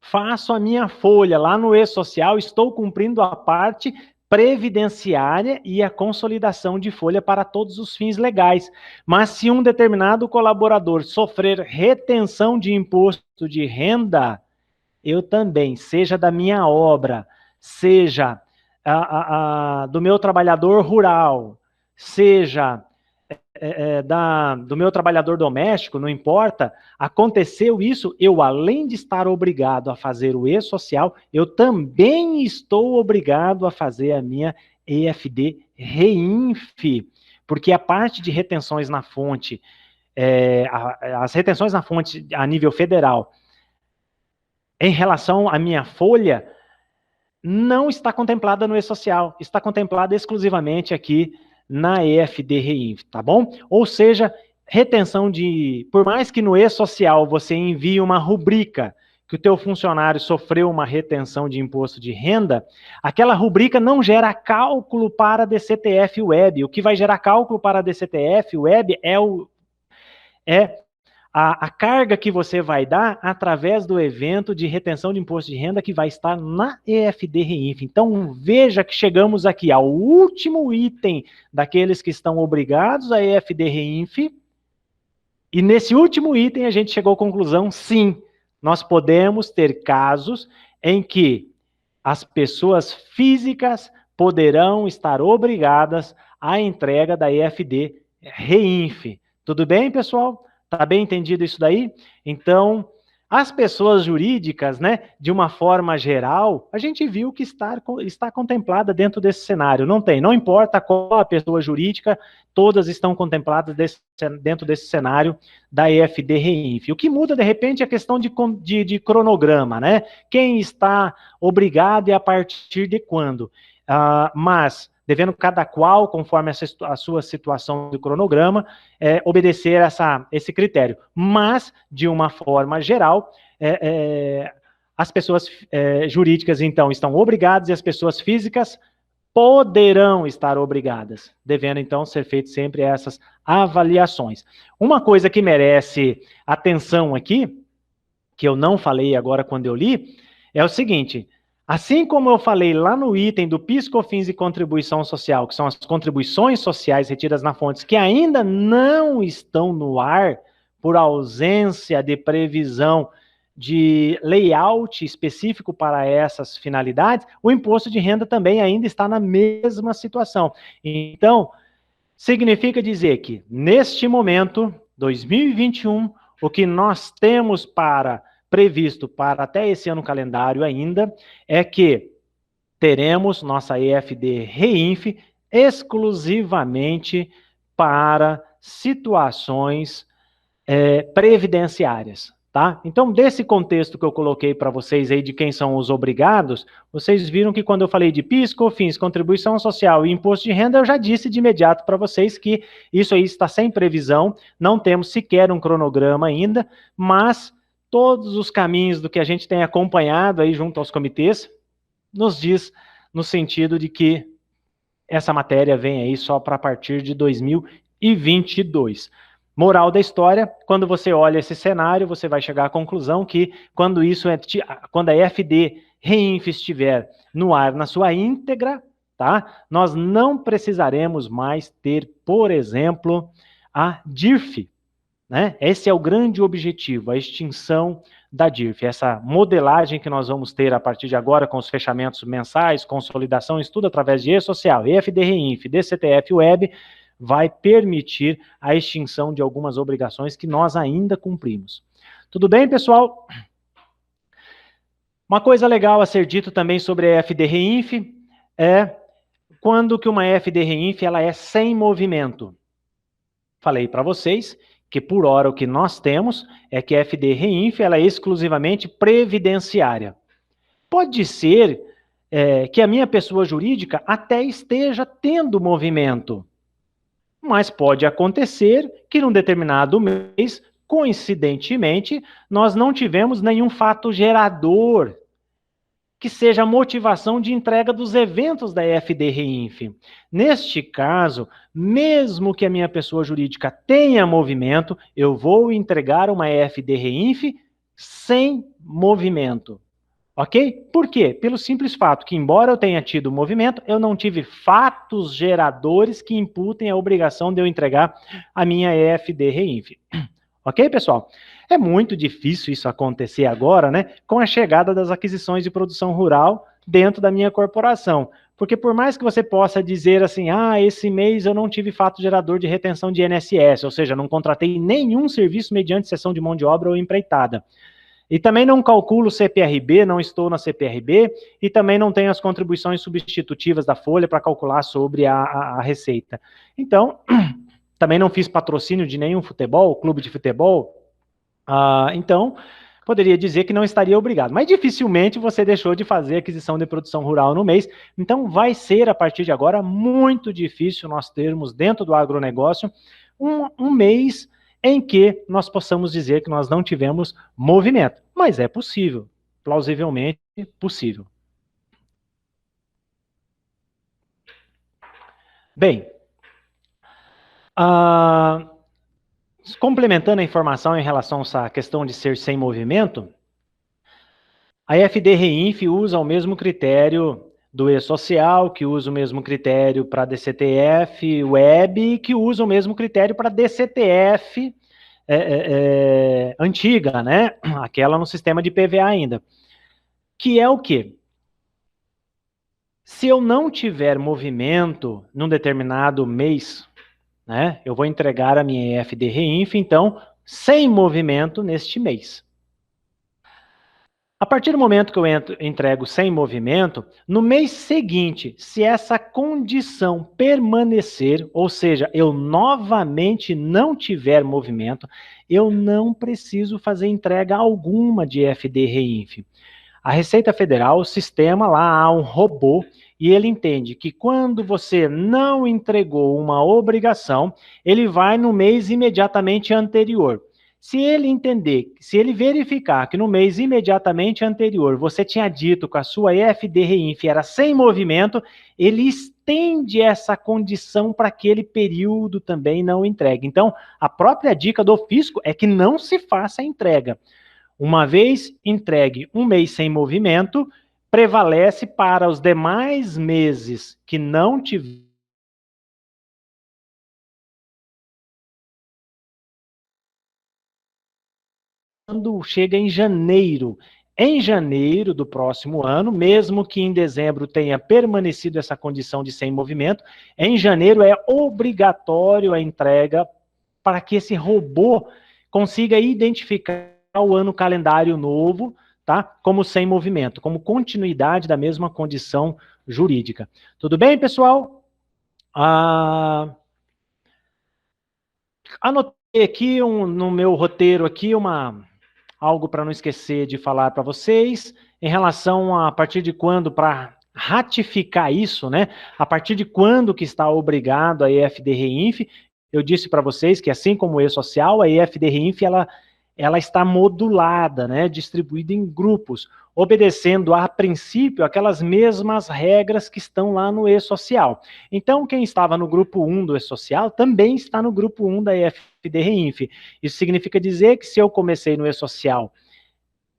faço a minha folha lá no e-social, estou cumprindo a parte previdenciária e a consolidação de folha para todos os fins legais. Mas se um determinado colaborador sofrer retenção de imposto de renda, eu também, seja da minha obra, seja do meu trabalhador rural, seja do meu trabalhador doméstico, não importa, aconteceu isso, eu além de estar obrigado a fazer o e-social, eu também estou obrigado a fazer a minha EFD REINF, porque a parte de retenções na fonte, as retenções na fonte a nível federal, em relação à minha folha, não está contemplada no e-social, está contemplada exclusivamente aqui na EFD REINF, tá bom? Ou seja, retenção de... Por mais que no e-social você envie uma rubrica que o teu funcionário sofreu uma retenção de imposto de renda, aquela rubrica não gera cálculo para a DCTF Web. O que vai gerar cálculo para a DCTF Web é a carga que você vai dar através do evento de retenção de imposto de renda que vai estar na EFD REINF. Então, veja que chegamos aqui ao último item daqueles que estão obrigados à EFD REINF, e nesse último item a gente chegou à conclusão, sim, nós podemos ter casos em que as pessoas físicas poderão estar obrigadas à entrega da EFD REINF. Tudo bem, pessoal? Tá bem entendido isso daí? Então, as pessoas jurídicas, né, de uma forma geral, a gente viu que está contemplada dentro desse cenário. Não importa qual a pessoa jurídica, todas estão contempladas dentro desse cenário da EFD REINF. O que muda, de repente, é a questão de cronograma, né? Quem está obrigado e a partir de quando? Mas devendo cada qual, conforme a sua situação de cronograma, obedecer esse critério. Mas, de uma forma geral, as pessoas jurídicas, então, estão obrigadas e as pessoas físicas poderão estar obrigadas, devendo, então, ser feitas sempre essas avaliações. Uma coisa que merece atenção aqui, que eu não falei agora quando eu li, é o seguinte: assim como eu falei lá no item do PIS, COFINS e contribuição social, que são as contribuições sociais retidas na fontes, que ainda não estão no ar por ausência de previsão de layout específico para essas finalidades, o imposto de renda também ainda está na mesma situação. Então, significa dizer que, neste momento, 2021, o que nós temos previsto para até esse ano calendário ainda, é que teremos nossa EFD REINF exclusivamente para situações previdenciárias, tá? Então, desse contexto que eu coloquei para vocês aí de quem são os obrigados, vocês viram que quando eu falei de PIS, COFINS, contribuição social e imposto de renda, eu já disse de imediato para vocês que isso aí está sem previsão, não temos sequer um cronograma ainda, mas todos os caminhos do que a gente tem acompanhado aí junto aos comitês nos diz no sentido de que essa matéria vem aí só para a partir de 2022. Moral da história, quando você olha esse cenário, você vai chegar à conclusão que quando quando a FD Reinf estiver no ar na sua íntegra, tá? Nós não precisaremos mais ter, por exemplo, a DIRF, né? Esse é o grande objetivo, a extinção da DIRF, essa modelagem que nós vamos ter a partir de agora com os fechamentos mensais, consolidação, estudo através de E-Social, EFD Reinf, DCTF Web, vai permitir a extinção de algumas obrigações que nós ainda cumprimos. Tudo bem, pessoal? Uma coisa legal a ser dito também sobre a EFD Reinf é quando que uma EFD Reinf ela é sem movimento. Falei para vocês que por hora o que nós temos é que a FD Reinf ela é exclusivamente previdenciária. Pode ser que a minha pessoa jurídica até esteja tendo movimento, mas pode acontecer que num determinado mês, coincidentemente, nós não tivemos nenhum fato gerador que seja a motivação de entrega dos eventos da EFD Reinf. Neste caso, mesmo que a minha pessoa jurídica tenha movimento, eu vou entregar uma EFD Reinf sem movimento. Ok? Por quê? Pelo simples fato que, embora eu tenha tido movimento, eu não tive fatos geradores que imputem a obrigação de eu entregar a minha EFD Reinf. Ok, pessoal? É muito difícil isso acontecer agora, né, com a chegada das aquisições de produção rural dentro da minha corporação. Porque por mais que você possa dizer assim, esse mês eu não tive fato gerador de retenção de INSS, ou seja, não contratei nenhum serviço mediante cessão de mão de obra ou empreitada. E também não calculo CPRB, não estou na CPRB, e também não tenho as contribuições substitutivas da folha para calcular sobre a receita. Então, também não fiz patrocínio de nenhum clube de futebol, então, poderia dizer que não estaria obrigado. Mas dificilmente você deixou de fazer aquisição de produção rural no mês. Então, vai ser, a partir de agora, muito difícil nós termos dentro do agronegócio um mês em que nós possamos dizer que nós não tivemos movimento. Mas é possível, plausivelmente possível. Bem, complementando a informação em relação a essa questão de ser sem movimento, a FD Reinf usa o mesmo critério do E-Social, que usa o mesmo critério para DCTF Web, que usa o mesmo critério para DCTF antiga, né? Aquela no sistema de PVA ainda. Que é o quê? Se eu não tiver movimento num determinado mês, né, eu vou entregar a minha EFD Reinf, então, sem movimento neste mês. A partir do momento que eu entrego sem movimento, no mês seguinte, se essa condição permanecer, ou seja, eu novamente não tiver movimento, eu não preciso fazer entrega alguma de FD Reinf. A Receita Federal, o sistema lá, há um robô, e ele entende que quando você não entregou uma obrigação, ele vai no mês imediatamente anterior. Se ele entender, se ele verificar que no mês imediatamente anterior você tinha dito que a sua EFD Reinf era sem movimento, ele estende essa condição para aquele período também não entregue. Então, a própria dica do fisco é que não se faça a entrega. Uma vez entregue um mês sem movimento, prevalece para os demais meses que não tiver. Quando chega em janeiro do próximo ano, mesmo que em dezembro tenha permanecido essa condição de sem movimento, em janeiro é obrigatório a entrega para que esse robô consiga identificar o ano calendário novo, tá? Como sem movimento, como continuidade da mesma condição jurídica. Tudo bem, pessoal? Anotei aqui no meu roteiro aqui algo para não esquecer de falar para vocês, em relação a partir de quando, para ratificar isso, né? A partir de quando que está obrigado a EFD Reinf, eu disse para vocês que assim como o E-Social, a EFD Reinf, ela está modulada, né? Distribuída em grupos. obedecendo a princípio aquelas mesmas regras que estão lá no E-Social. Então, quem estava no grupo 1 do E-Social também está no grupo 1 da EFD-REINF. Isso significa dizer que se eu comecei no E-Social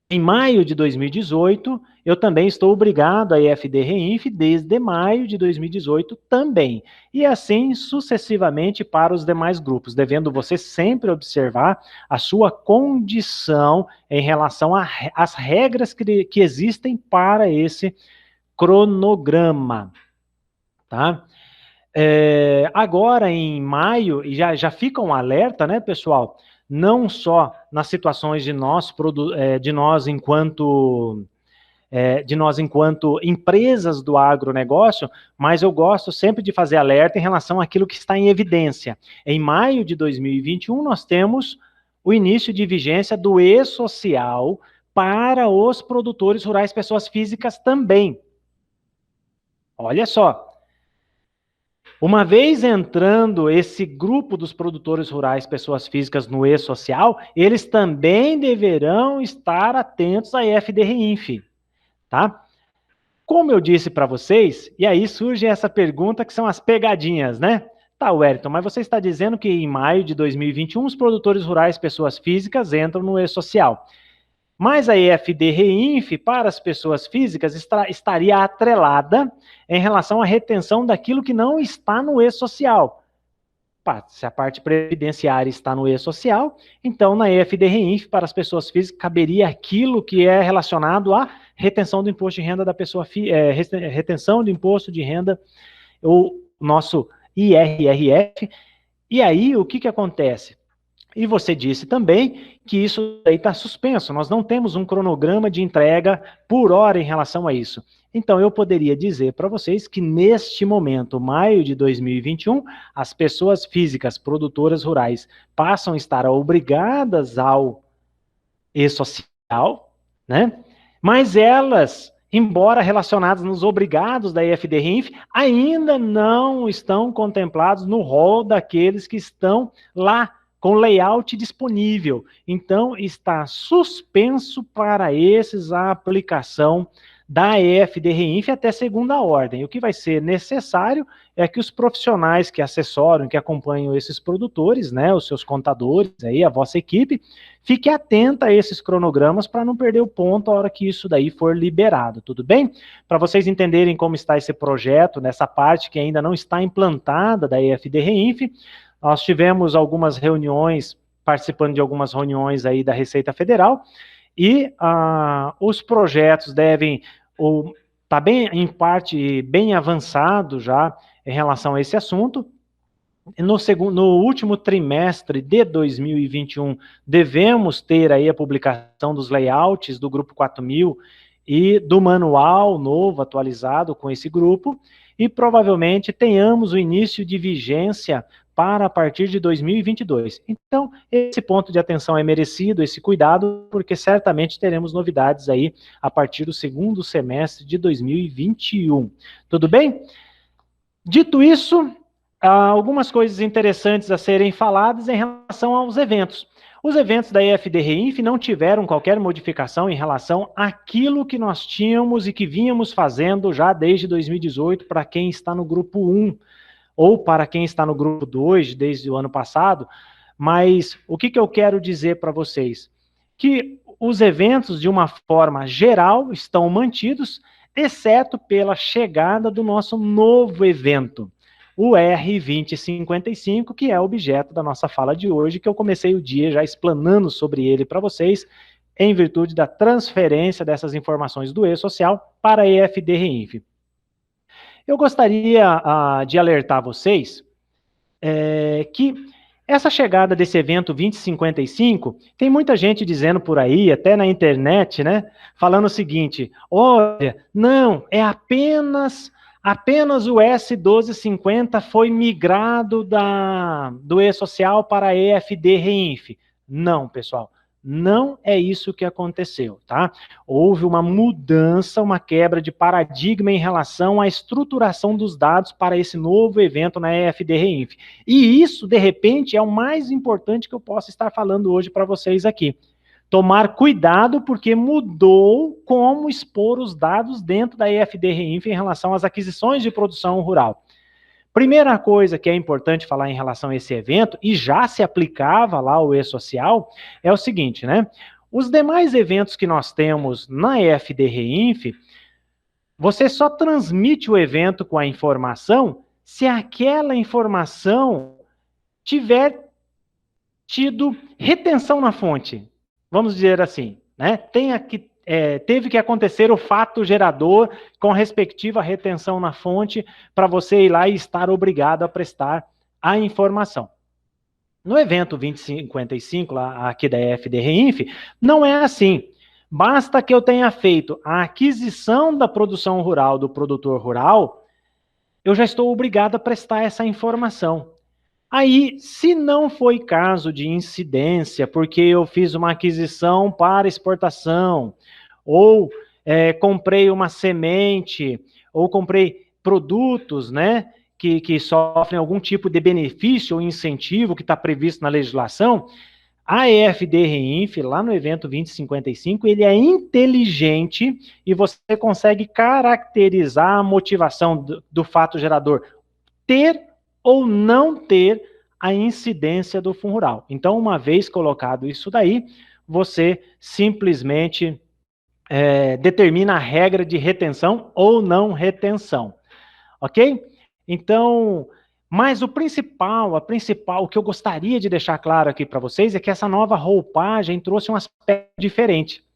em maio de 2018, eu também estou obrigado a EFD-REINF desde maio de 2018 também. E assim sucessivamente para os demais grupos, devendo você sempre observar a sua condição em relação às regras que existem para esse cronograma, tá? Agora, em maio, e já fica um alerta, né, pessoal? Não só nas situações de nós enquanto empresas do agronegócio, mas eu gosto sempre de fazer alerta em relação àquilo que está em evidência. Em maio de 2021, nós temos o início de vigência do E-Social para os produtores rurais, pessoas físicas também. Olha só. Uma vez entrando esse grupo dos produtores rurais, pessoas físicas no E-Social, eles também deverão estar atentos à EFD-REINF, tá? Como eu disse para vocês, e aí surge essa pergunta que são as pegadinhas, né? Tá, Wellington, mas você está dizendo que em maio de 2021 os produtores rurais, pessoas físicas, entram no E-Social. Mas a EFD-REINF, para as pessoas físicas, estaria atrelada em relação à retenção daquilo que não está no E-Social. Se a parte previdenciária está no E-Social, então na EFD-REINF, para as pessoas físicas, caberia aquilo que é relacionado à retenção do imposto de renda da pessoa física, retenção do imposto de renda, o nosso IRRF. E aí, o que acontece? E você disse também que isso aí está suspenso, nós não temos um cronograma de entrega por hora em relação a isso. Então, eu poderia dizer para vocês que neste momento, maio de 2021, as pessoas físicas produtoras rurais passam a estar obrigadas ao E-Social, né? Mas elas, embora relacionadas nos obrigados da EFD-REINF, ainda não estão contemplados no rol daqueles que estão lá com layout disponível. Então, está suspenso para esses a aplicação da EFD-REINF até segunda ordem. O que vai ser necessário é que os profissionais que assessoram, que acompanham esses produtores, né, os seus contadores, aí, a vossa equipe, fique atenta a esses cronogramas para não perder o ponto a hora que isso daí for liberado, tudo bem? Para vocês entenderem como está esse projeto, nessa parte que ainda não está implantada da EFD-REINF, nós tivemos algumas reuniões, participando de algumas reuniões aí da Receita Federal, e os projetos devem estar bem, em parte, bem avançado já em relação a esse assunto. No último trimestre de 2021, devemos ter aí a publicação dos layouts do Grupo 4000 e do manual novo, atualizado com esse grupo, e provavelmente tenhamos o início de vigência para a partir de 2022. Então, esse ponto de atenção é merecido, esse cuidado, porque certamente teremos novidades aí a partir do segundo semestre de 2021. Tudo bem? Dito isso, algumas coisas interessantes a serem faladas em relação aos eventos. Os eventos da EFD-REINF não tiveram qualquer modificação em relação àquilo que nós tínhamos e que vínhamos fazendo já desde 2018 para quem está no grupo 1, ou para quem está no grupo 2 desde o ano passado, mas o que eu quero dizer para vocês? Que os eventos, de uma forma geral, estão mantidos, exceto pela chegada do nosso novo evento, o R2055, que é objeto da nossa fala de hoje, que eu comecei o dia já explanando sobre ele para vocês, em virtude da transferência dessas informações do E-Social para a EFD-REINF. Eu gostaria de alertar vocês que essa chegada desse evento 2055, tem muita gente dizendo por aí, até na internet, né, falando o seguinte: olha, não, é apenas o S1250 foi migrado do E-Social para a EFD-REINF. Não, pessoal. Não é isso que aconteceu, tá? Houve uma mudança, uma quebra de paradigma em relação à estruturação dos dados para esse novo evento na EFD-REINF. E isso, de repente, é o mais importante que eu posso estar falando hoje para vocês aqui. Tomar cuidado porque mudou como expor os dados dentro da EFD-REINF em relação às aquisições de produção rural. Primeira coisa que é importante falar em relação a esse evento, e já se aplicava lá o E-Social, é o seguinte, né? Os demais eventos que nós temos na EFD-REINF, você só transmite o evento com a informação se aquela informação tiver tido retenção na fonte. Vamos dizer assim, né? Teve que acontecer o fato gerador com respectiva retenção na fonte para você ir lá e estar obrigado a prestar a informação. No evento 2055, lá, aqui da EFD-REINF, não é assim. Basta que eu tenha feito a aquisição da produção rural do produtor rural, eu já estou obrigado a prestar essa informação. Aí, se não foi caso de incidência, porque eu fiz uma aquisição para exportação, ou comprei uma semente, ou comprei produtos, né, que sofrem algum tipo de benefício ou incentivo que está previsto na legislação, a EFD-REINF, lá no evento 2055, ele é inteligente e você consegue caracterizar a motivação do fato gerador ter ou não ter a incidência do fundo rural. Então, uma vez colocado isso daí, você simplesmente determina a regra de retenção ou não retenção, ok? Então, mas o que eu gostaria de deixar claro aqui para vocês é que essa nova roupagem trouxe um aspecto diferente.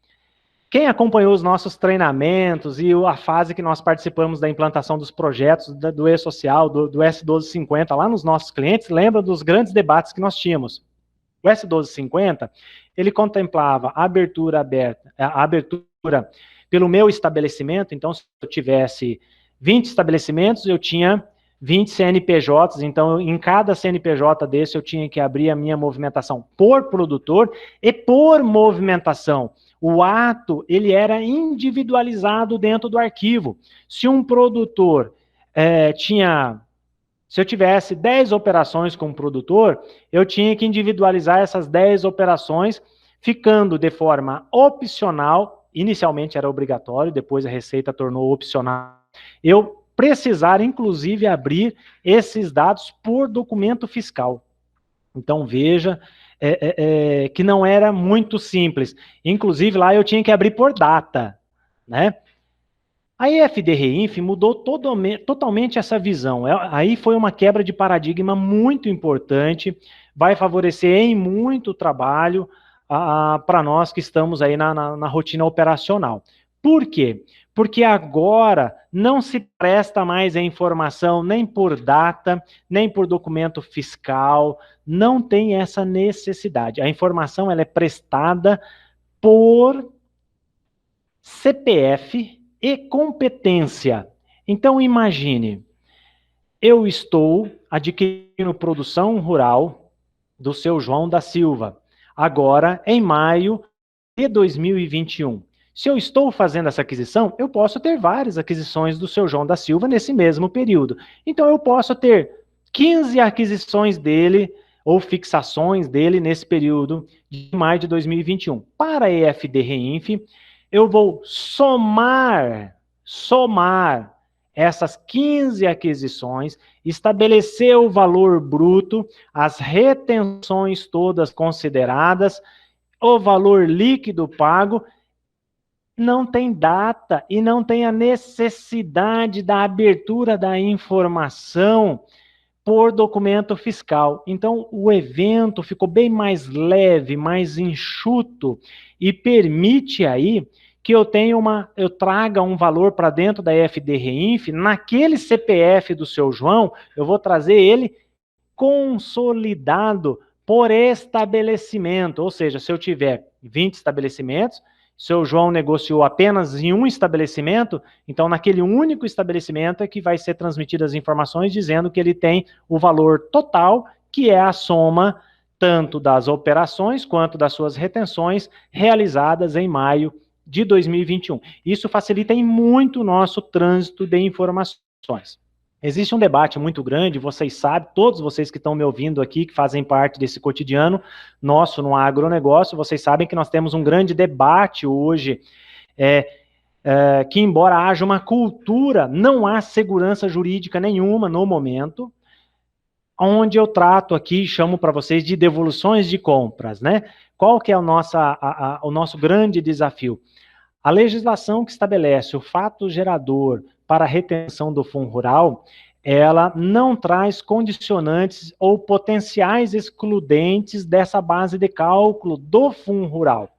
Quem acompanhou os nossos treinamentos e a fase que nós participamos da implantação dos projetos do E-Social, do S1250, lá nos nossos clientes, lembra dos grandes debates que nós tínhamos. O S1250, ele contemplava a abertura pelo meu estabelecimento, então se eu tivesse 20 estabelecimentos, eu tinha 20 CNPJs, então em cada CNPJ desse eu tinha que abrir a minha movimentação por produtor e por movimentação. O ato, ele era individualizado dentro do arquivo. Se um produtor se eu tivesse 10 operações com um produtor, eu tinha que individualizar essas 10 operações, ficando de forma opcional, inicialmente era obrigatório, depois a Receita tornou opcional, eu precisar, inclusive, abrir esses dados por documento fiscal. Então, veja que não era muito simples. Inclusive, lá eu tinha que abrir por data, né? A EFD-REINF mudou totalmente essa visão. Aí foi uma quebra de paradigma muito importante, vai favorecer em muito trabalho para nós que estamos aí na rotina operacional. Por quê? Porque agora não se presta mais a informação nem por data, nem por documento fiscal, não tem essa necessidade. A informação ela é prestada por CPF e competência. Então, imagine, eu estou adquirindo produção rural do seu João da Silva, agora em maio de 2021. Se eu estou fazendo essa aquisição, eu posso ter várias aquisições do seu João da Silva nesse mesmo período. Então, eu posso ter 15 aquisições dele ou fixações dele nesse período de maio de 2021. Para a EFD-REINF, eu vou somar essas 15 aquisições, estabelecer o valor bruto, as retenções todas consideradas, o valor líquido pago, não tem data e não tem a necessidade da abertura da informação por documento fiscal. Então, o evento ficou bem mais leve, mais enxuto e permite aí que eu traga um valor para dentro da EFD-REINF, naquele CPF do seu João, eu vou trazer ele consolidado por estabelecimento, ou seja, se eu tiver 20 estabelecimentos, seu João negociou apenas em um estabelecimento, então naquele único estabelecimento é que vai ser transmitidas as informações dizendo que ele tem o valor total, que é a soma tanto das operações quanto das suas retenções realizadas em maio de 2021. Isso facilita em muito o nosso trânsito de informações. Existe um debate muito grande, vocês sabem, todos vocês que estão me ouvindo aqui, que fazem parte desse cotidiano nosso no agronegócio, vocês sabem que nós temos um grande debate hoje, que embora haja uma cultura, não há segurança jurídica nenhuma no momento, onde eu trato aqui, chamo para vocês de devoluções de compras, né? Qual que é o nosso grande desafio? A legislação que estabelece o fato gerador para a retenção do fundo rural, ela não traz condicionantes ou potenciais excludentes dessa base de cálculo do fundo rural.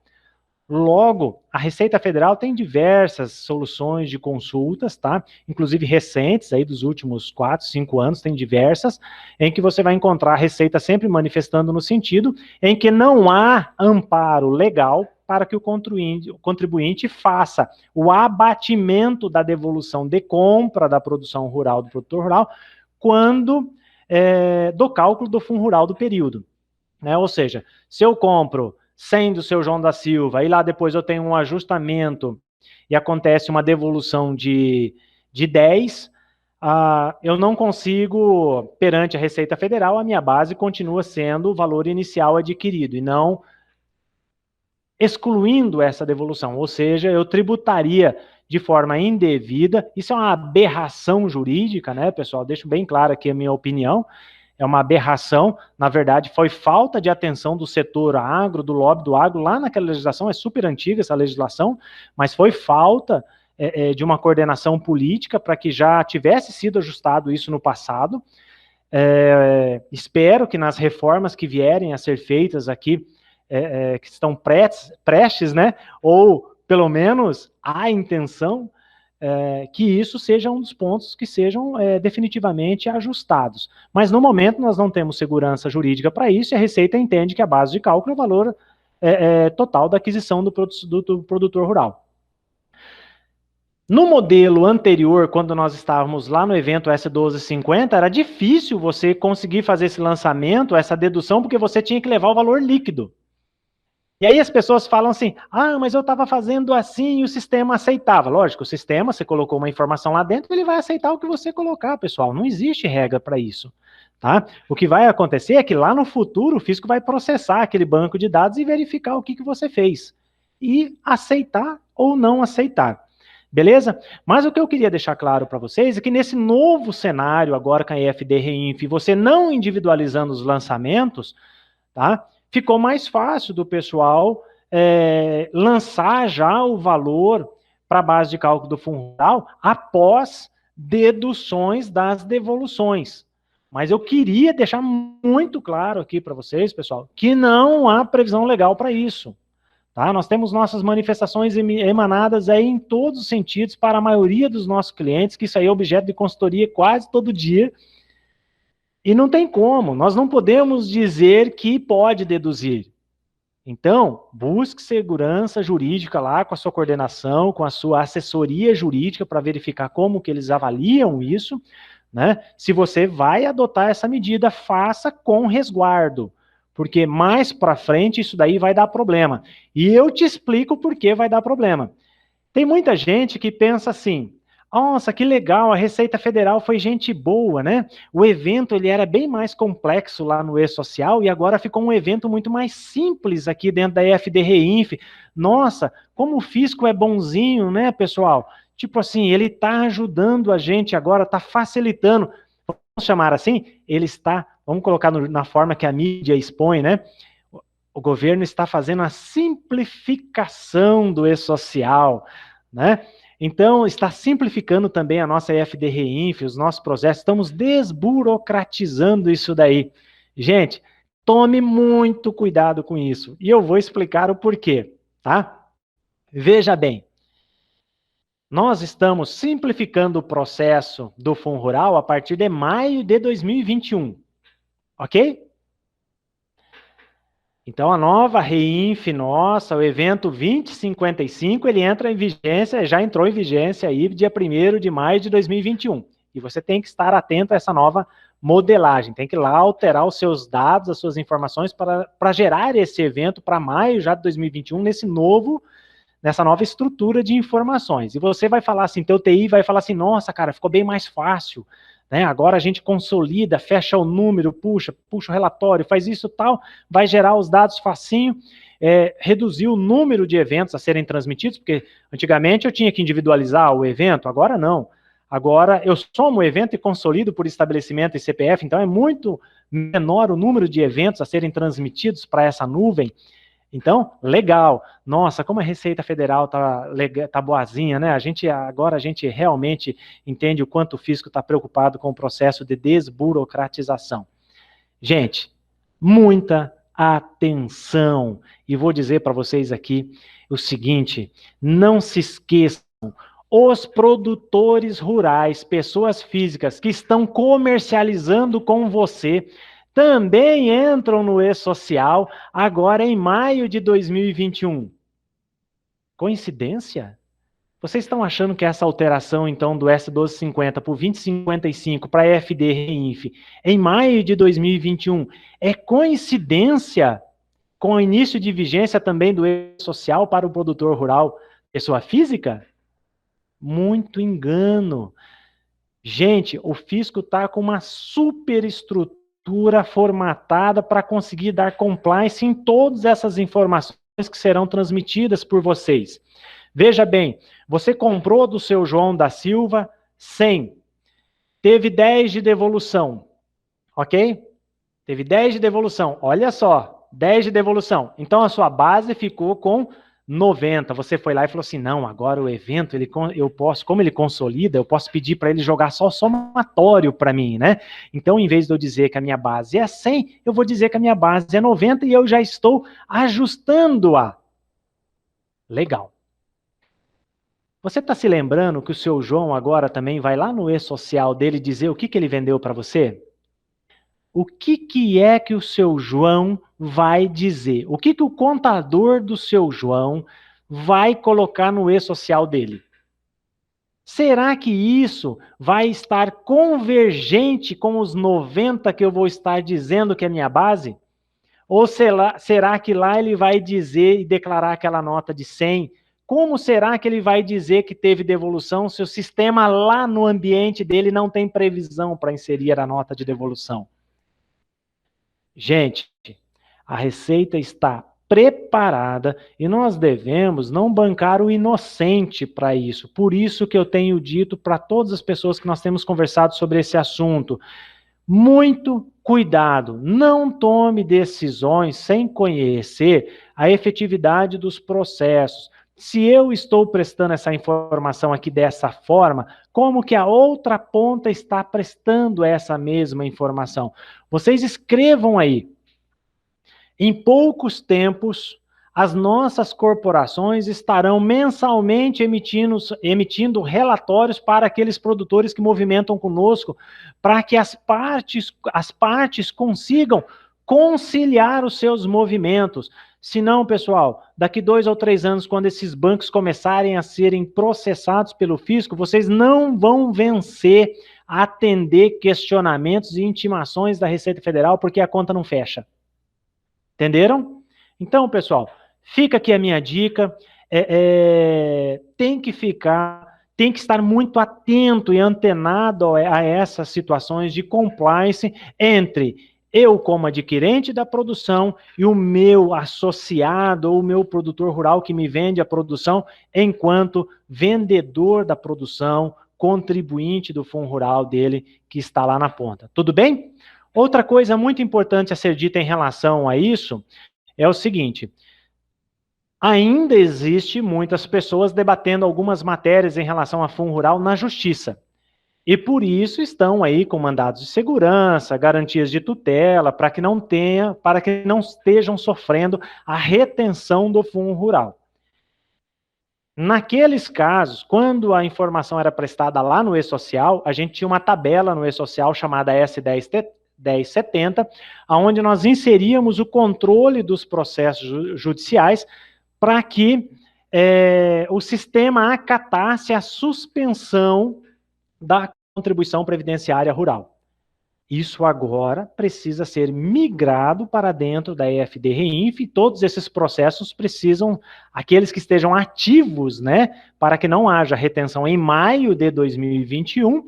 Logo, a Receita Federal tem diversas soluções de consultas, tá? Inclusive recentes, aí dos últimos 4, 5 anos, tem diversas, em que você vai encontrar a Receita sempre manifestando no sentido em que não há amparo legal para que o contribuinte faça o abatimento da devolução de compra da produção rural do produtor rural quando do cálculo do fundo rural do período, né? Ou seja, se eu compro 100 do seu João da Silva, e lá depois eu tenho um ajustamento e acontece uma devolução de 10, eu não consigo, perante a Receita Federal, a minha base continua sendo o valor inicial adquirido, e não excluindo essa devolução, ou seja, eu tributaria de forma indevida. Isso é uma aberração jurídica, né, pessoal? Deixo bem claro aqui a minha opinião. É uma aberração, na verdade, foi falta de atenção do setor agro, do lobby do agro, lá naquela legislação, é super antiga essa legislação, mas foi falta de uma coordenação política para que já tivesse sido ajustado isso no passado. Espero que nas reformas que vierem a ser feitas aqui, que estão prestes, né, ou pelo menos a intenção, que isso seja um dos pontos que sejam definitivamente ajustados. Mas no momento nós não temos segurança jurídica para isso, e a Receita entende que a base de cálculo é o valor total da aquisição do produtor rural. No modelo anterior, quando nós estávamos lá no evento S1250, era difícil você conseguir fazer esse lançamento, essa dedução, porque você tinha que levar o valor líquido. E aí as pessoas falam assim, mas eu estava fazendo assim e o sistema aceitava. Lógico, o sistema, você colocou uma informação lá dentro, ele vai aceitar o que você colocar, pessoal. Não existe regra para isso, tá? O que vai acontecer é que lá no futuro o fisco vai processar aquele banco de dados e verificar o que você fez. E aceitar ou não aceitar. Beleza? Mas o que eu queria deixar claro para vocês é que nesse novo cenário, agora com a EFD Reinf, você não individualizando os lançamentos, tá? Ficou mais fácil do pessoal lançar já o valor para a base de cálculo do fundo rural após deduções das devoluções. Mas eu queria deixar muito claro aqui para vocês, pessoal, que não há previsão legal para isso. Tá? Nós temos nossas manifestações emanadas aí em todos os sentidos para a maioria dos nossos clientes, que isso aí é objeto de consultoria quase todo dia. E não tem como, nós não podemos dizer que pode deduzir. Então, busque segurança jurídica lá com a sua coordenação, com a sua assessoria jurídica para verificar como que eles avaliam isso, né? Se você vai adotar essa medida, faça com resguardo, porque mais para frente isso daí vai dar problema. E eu te explico por que vai dar problema. Tem muita gente que pensa assim, nossa, que legal, a Receita Federal foi gente boa, né? O evento ele era bem mais complexo lá no E-Social e agora ficou um evento muito mais simples aqui dentro da EFD Reinf. Nossa, como o fisco é bonzinho, né, pessoal? Tipo assim, ele está ajudando a gente agora, está facilitando. Vamos chamar assim? Ele está, vamos colocar na forma que a mídia expõe, né? O governo está fazendo a simplificação do E-Social, né? Então, está simplificando também a nossa EFD Reinf, os nossos processos, estamos desburocratizando isso daí. Gente, tome muito cuidado com isso, e eu vou explicar o porquê, tá? Veja bem, nós estamos simplificando o processo do Fundo Rural a partir de maio de 2021, ok? Então, a nova Reinf nossa, o evento 2055, ele entra em vigência, já entrou em vigência aí dia 1º de maio de 2021. E você tem que estar atento a essa nova modelagem, tem que ir lá alterar os seus dados, as suas informações para gerar esse evento para maio já de 2021, nessa nova estrutura de informações. E você vai falar assim, teu TI vai falar assim, nossa, cara, ficou bem mais fácil, né? Agora a gente consolida, fecha o número, puxa o relatório, faz isso tal, vai gerar os dados facinho, reduzir o número de eventos a serem transmitidos, porque antigamente eu tinha que individualizar o evento, agora não. Agora eu somo o evento e consolido por estabelecimento e CPF, então é muito menor o número de eventos a serem transmitidos para essa nuvem. Então, legal. Nossa, como a Receita Federal tá boazinha, né? Agora a gente realmente entende o quanto o fisco está preocupado com o processo de desburocratização. Gente, muita atenção. E vou dizer para vocês aqui o seguinte, não se esqueçam, os produtores rurais, pessoas físicas que estão comercializando com você, também entram no e-social agora em maio de 2021. Coincidência? Vocês estão achando que essa alteração, então, do S1250 para o 2055 para a FD-REINF em maio de 2021 é coincidência com o início de vigência também do e-social para o produtor rural, pessoa física? Muito engano. Gente, o fisco está com uma super estrutura formatada para conseguir dar compliance em todas essas informações que serão transmitidas por vocês. Veja bem, você comprou do seu João da Silva 100, teve 10 de devolução, ok? Teve 10 de devolução, olha só, 10 de devolução. Então a sua base ficou com 90. Você foi lá e falou assim, não, agora o evento, eu posso, como ele consolida, eu posso pedir para ele jogar só somatório para mim, né? Então, em vez de eu dizer que a minha base é 100, eu vou dizer que a minha base é 90 e eu já estou ajustando-a. Legal. Você está se lembrando que o seu João agora também vai lá no e-social dele dizer o que ele vendeu para você? O que é que o seu João vai dizer? O que o contador do seu João vai colocar no e-social dele? Será que isso vai estar convergente com os 90 que eu vou estar dizendo que é minha base? Ou será que lá ele vai dizer e declarar aquela nota de 100? Como será que ele vai dizer que teve devolução se o sistema lá no ambiente dele não tem previsão para inserir a nota de devolução? Gente, a Receita está preparada e nós devemos não bancar o inocente para isso. Por isso que eu tenho dito para todas as pessoas que nós temos conversado sobre esse assunto, muito cuidado, não tome decisões sem conhecer a efetividade dos processos. Se eu estou prestando essa informação aqui dessa forma, como que a outra ponta está prestando essa mesma informação? Vocês escrevam aí. Em poucos tempos, as nossas corporações estarão mensalmente emitindo relatórios para aqueles produtores que movimentam conosco, para que as partes consigam conciliar os seus movimentos. Se não, pessoal, daqui 2 ou 3 anos, quando esses bancos começarem a serem processados pelo fisco, vocês não vão vencer a atender questionamentos e intimações da Receita Federal, porque a conta não fecha. Entenderam? Então, pessoal, fica aqui a minha dica. Tem que estar muito atento e antenado a essas situações de compliance entre eu, como adquirente da produção, e o meu associado ou o meu produtor rural que me vende a produção, enquanto vendedor da produção, contribuinte do fundo rural dele que está lá na ponta. Tudo bem? Outra coisa muito importante a ser dita em relação a isso é o seguinte: ainda existe muitas pessoas debatendo algumas matérias em relação a fundo rural na justiça. E por isso estão aí com mandados de segurança, garantias de tutela, para que não estejam sofrendo a retenção do fundo rural. Naqueles casos, quando a informação era prestada lá no e-social, a gente tinha uma tabela no e-social chamada S1070, onde nós inseríamos o controle dos processos judiciais para que o sistema acatasse a suspensão da contribuição previdenciária rural. Isso agora precisa ser migrado para dentro da EFD-REINF e todos esses processos precisam, aqueles que estejam ativos, né, para que não haja retenção em maio de 2021,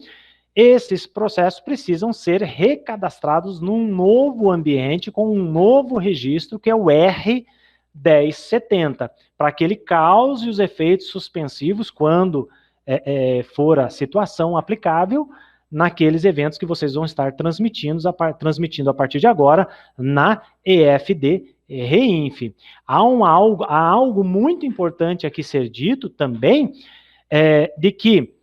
esses processos precisam ser recadastrados num novo ambiente, com um novo registro, que é o R1070, para que ele cause os efeitos suspensivos quando for a situação aplicável naqueles eventos que vocês vão estar transmitindo a partir de agora na EFD Reinf. Há algo muito importante aqui ser dito também, de que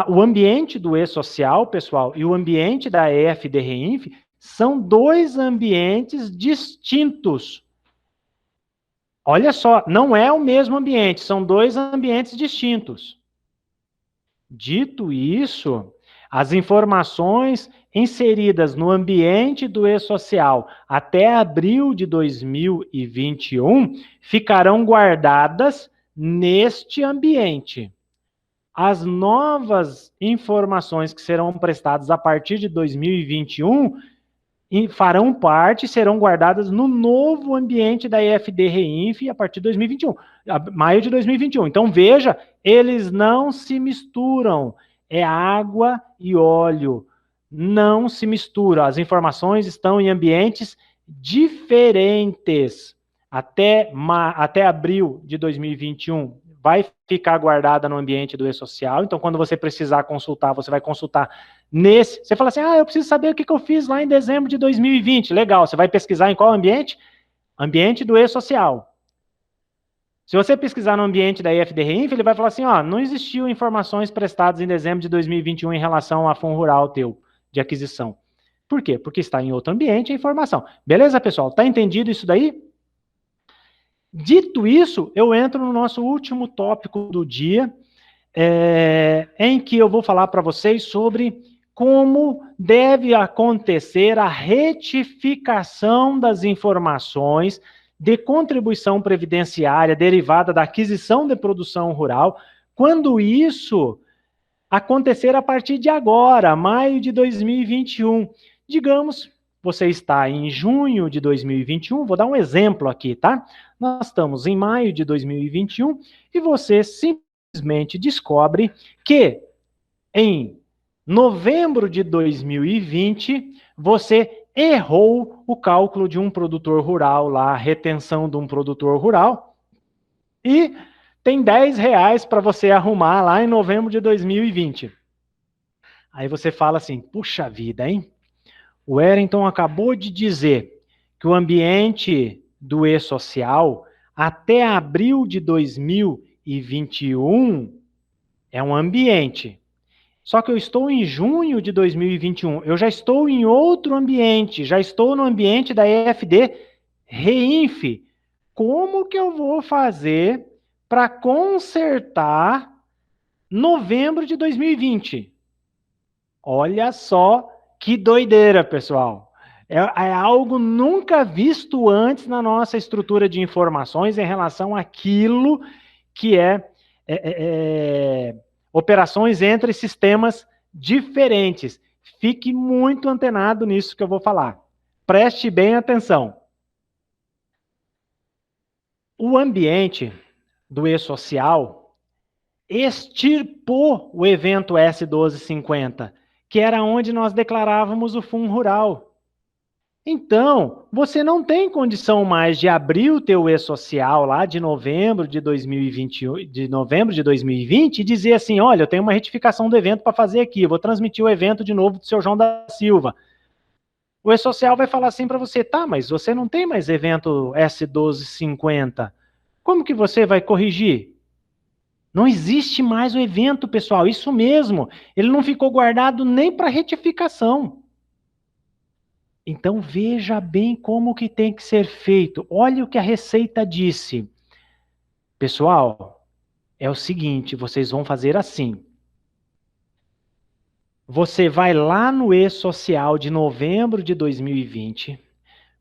o ambiente do E-Social, pessoal, e o ambiente da EFD Reinf são dois ambientes distintos. Olha só, não é o mesmo ambiente, são dois ambientes distintos. Dito isso, as informações inseridas no ambiente do E-Social até abril de 2021 ficarão guardadas neste ambiente. As novas informações que serão prestadas a partir de 2021 farão parte, serão guardadas no novo ambiente da EFD Reinf a partir de 2021, maio de 2021. Então, veja, eles não se misturam, é água e óleo, não se misturam, as informações estão em ambientes diferentes. Até abril de 2021, vai ficar guardada no ambiente do E-Social, então quando você precisar consultar, você vai consultar nesse, você fala assim, eu preciso saber o que eu fiz lá em dezembro de 2020, legal, você vai pesquisar em qual ambiente? Ambiente do E-Social. Se você pesquisar no ambiente da EFD Reinf, ele vai falar assim, não existiu informações prestadas em dezembro de 2021 em relação a fundo rural teu, de aquisição. Por quê? Porque está em outro ambiente a informação. Beleza, pessoal? Tá entendido isso daí? Dito isso, eu entro no nosso último tópico do dia, em que eu vou falar para vocês sobre como deve acontecer a retificação das informações de contribuição previdenciária derivada da aquisição de produção rural, quando isso acontecer a partir de agora, maio de 2021. Digamos, você está em junho de 2021, vou dar um exemplo aqui, tá? Nós estamos em maio de 2021 e você simplesmente descobre que em novembro de 2020 você errou o cálculo de um produtor rural lá, a retenção de um produtor rural, e tem R$10 para você arrumar lá em novembro de 2020. Aí você fala assim, puxa vida, hein? O Wellington acabou de dizer que o ambiente do E-Social até abril de 2021 é um ambiente. Só que eu estou em junho de 2021, eu já estou em outro ambiente, já estou no ambiente da EFD Reinf. Como que eu vou fazer para consertar novembro de 2020? Olha só que doideira, pessoal. É algo nunca visto antes na nossa estrutura de informações em relação àquilo que operações entre sistemas diferentes. Fique muito antenado nisso que eu vou falar. Preste bem atenção. O ambiente do E-Social extirpou o evento S1250, que era onde nós declarávamos o fundo rural. Então, você não tem condição mais de abrir o teu E-Social lá de novembro de 2020 e dizer assim, olha, eu tenho uma retificação do evento para fazer aqui, eu vou transmitir o evento de novo do seu João da Silva. O E-Social vai falar assim para você, tá, mas você não tem mais evento S1250. Como que você vai corrigir? Não existe mais o evento, pessoal, isso mesmo. Ele não ficou guardado nem para retificação. Então, veja bem como que tem que ser feito. Olha o que a Receita disse. Pessoal, é o seguinte, vocês vão fazer assim. Você vai lá no E-Social de novembro de 2020,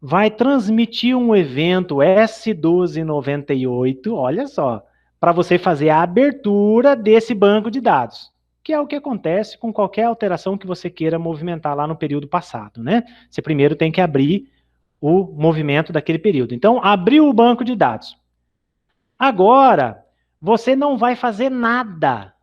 vai transmitir um evento S1298, olha só, para você fazer a abertura desse banco de dados, que é o que acontece com qualquer alteração que você queira movimentar lá no período passado, né? Você primeiro tem que abrir o movimento daquele período. Então, abriu o banco de dados. Agora, você não vai fazer nada,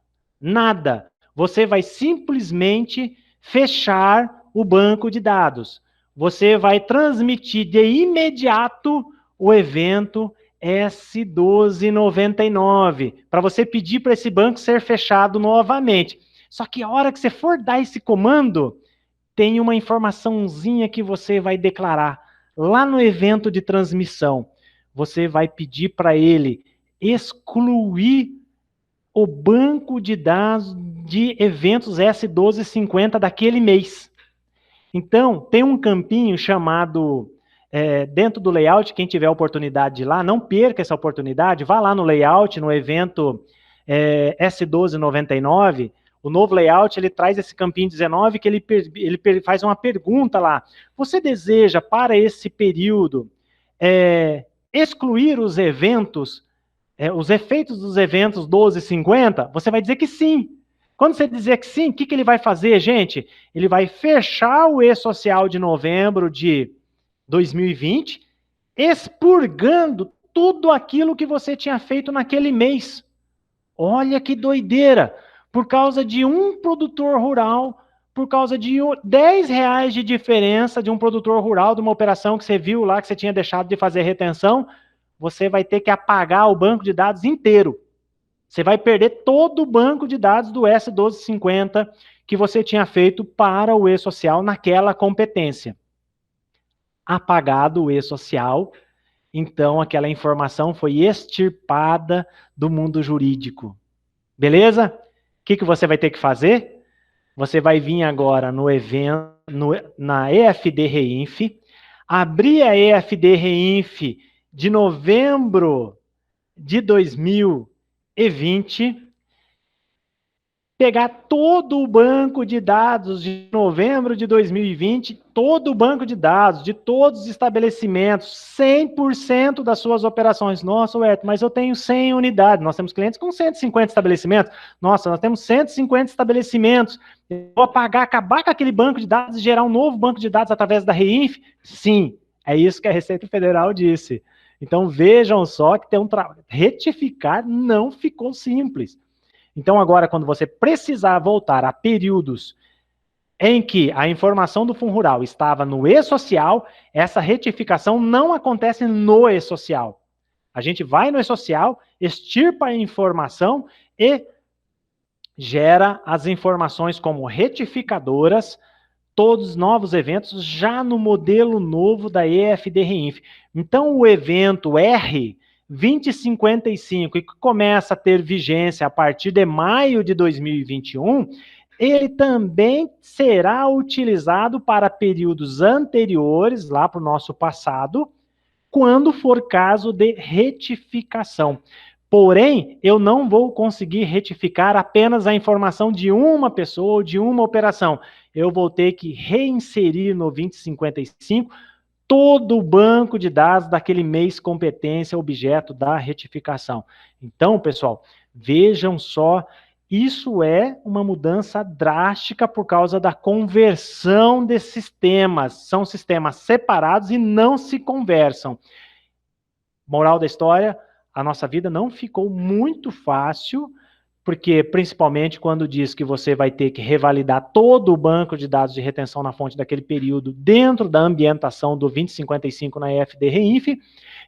nada. você vai simplesmente fechar o banco de dados. Você vai transmitir de imediato o evento S1299, para você pedir para esse banco ser fechado novamente. Só que a hora que você for dar esse comando, tem uma informaçãozinha que você vai declarar lá no evento de transmissão. Você vai pedir para ele excluir o banco de dados de eventos S1250 daquele mês. Então, tem um campinho chamado, dentro do layout, quem tiver a oportunidade de ir lá, não perca essa oportunidade, vá lá no layout, no evento S1299, o novo layout, ele traz esse campinho 19, que ele faz uma pergunta lá. Você deseja, para esse período, excluir os eventos, os efeitos dos eventos 1250? Você vai dizer que sim. Quando você dizer que sim, o que ele vai fazer, gente? Ele vai fechar o E-Social de novembro de 2020, expurgando tudo aquilo que você tinha feito naquele mês. Olha que doideira! Por causa de um produtor rural, por causa de R$10 de diferença de um produtor rural, de uma operação que você viu lá, que você tinha deixado de fazer retenção, você vai ter que apagar o banco de dados inteiro. Você vai perder todo o banco de dados do S1250 que você tinha feito para o E-Social naquela competência. Apagado o E-Social, então aquela informação foi extirpada do mundo jurídico. Beleza? O que você vai ter que fazer? Você vai vir agora no evento, na EFD Reinf, abrir a EFD Reinf de novembro de 2020, pegar todo o banco de dados de novembro de 2020, todo o banco de dados de todos os estabelecimentos, 100% das suas operações. Nossa, Huerto, mas eu tenho 100 unidades. Nós temos clientes com 150 estabelecimentos. Nossa, nós temos 150 estabelecimentos. Eu vou acabar com aquele banco de dados e gerar um novo banco de dados através da Reinf? Sim, é isso que a Receita Federal disse. Então vejam só que tem retificar não ficou simples. Então, agora, quando você precisar voltar a períodos em que a informação do Fundo Rural estava no E-Social, essa retificação não acontece no E-Social. A gente vai no E-Social, extirpa a informação e gera as informações como retificadoras, todos os novos eventos, já no modelo novo da EFD Reinf. Então, o evento R 2055, que começa a ter vigência a partir de maio de 2021, ele também será utilizado para períodos anteriores, lá para o nosso passado, quando for caso de retificação. Porém, eu não vou conseguir retificar apenas a informação de uma pessoa ou de uma operação. Eu vou ter que reinserir no 2055 todo o banco de dados daquele mês competência objeto da retificação. Então, pessoal, vejam só, isso é uma mudança drástica por causa da conversão de sistemas. São sistemas separados e não se conversam. Moral da história, a nossa vida não ficou muito fácil, porque principalmente quando diz que você vai ter que revalidar todo o banco de dados de retenção na fonte daquele período dentro da ambientação do 2055 na EFD Reinf,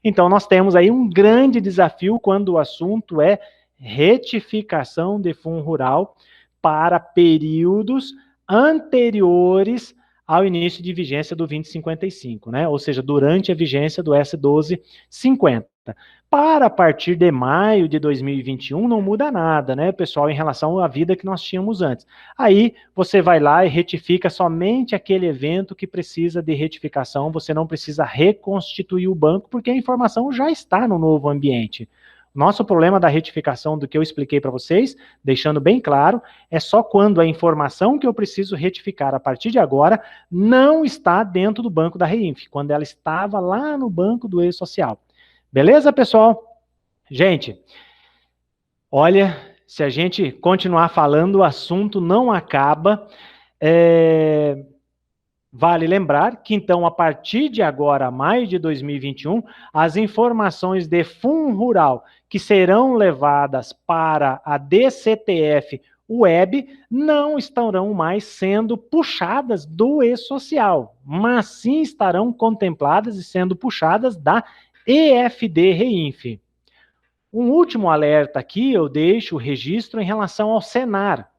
então nós temos aí um grande desafio quando o assunto é retificação de fundo rural para períodos anteriores ao início de vigência do 2055, né? Ou seja, durante a vigência do S1250. Para a partir de maio de 2021 não muda nada, né, pessoal, em relação à vida que nós tínhamos antes. Aí você vai lá e retifica somente aquele evento que precisa de retificação, você não precisa reconstituir o banco, porque a informação já está no novo ambiente. Nosso problema da retificação, do que eu expliquei para vocês, deixando bem claro, é só quando a informação que eu preciso retificar a partir de agora não está dentro do banco da Reinf, quando ela estava lá no banco do E-Social. Beleza, pessoal? Gente, olha, se a gente continuar falando, o assunto não acaba. Vale lembrar que, então, a partir de agora, maio de 2021, as informações de fundo rural que serão levadas para a DCTF web não estarão mais sendo puxadas do e-social, mas sim estarão contempladas e sendo puxadas da EFD-REINF. Um último alerta aqui, eu deixo o registro em relação ao Senar.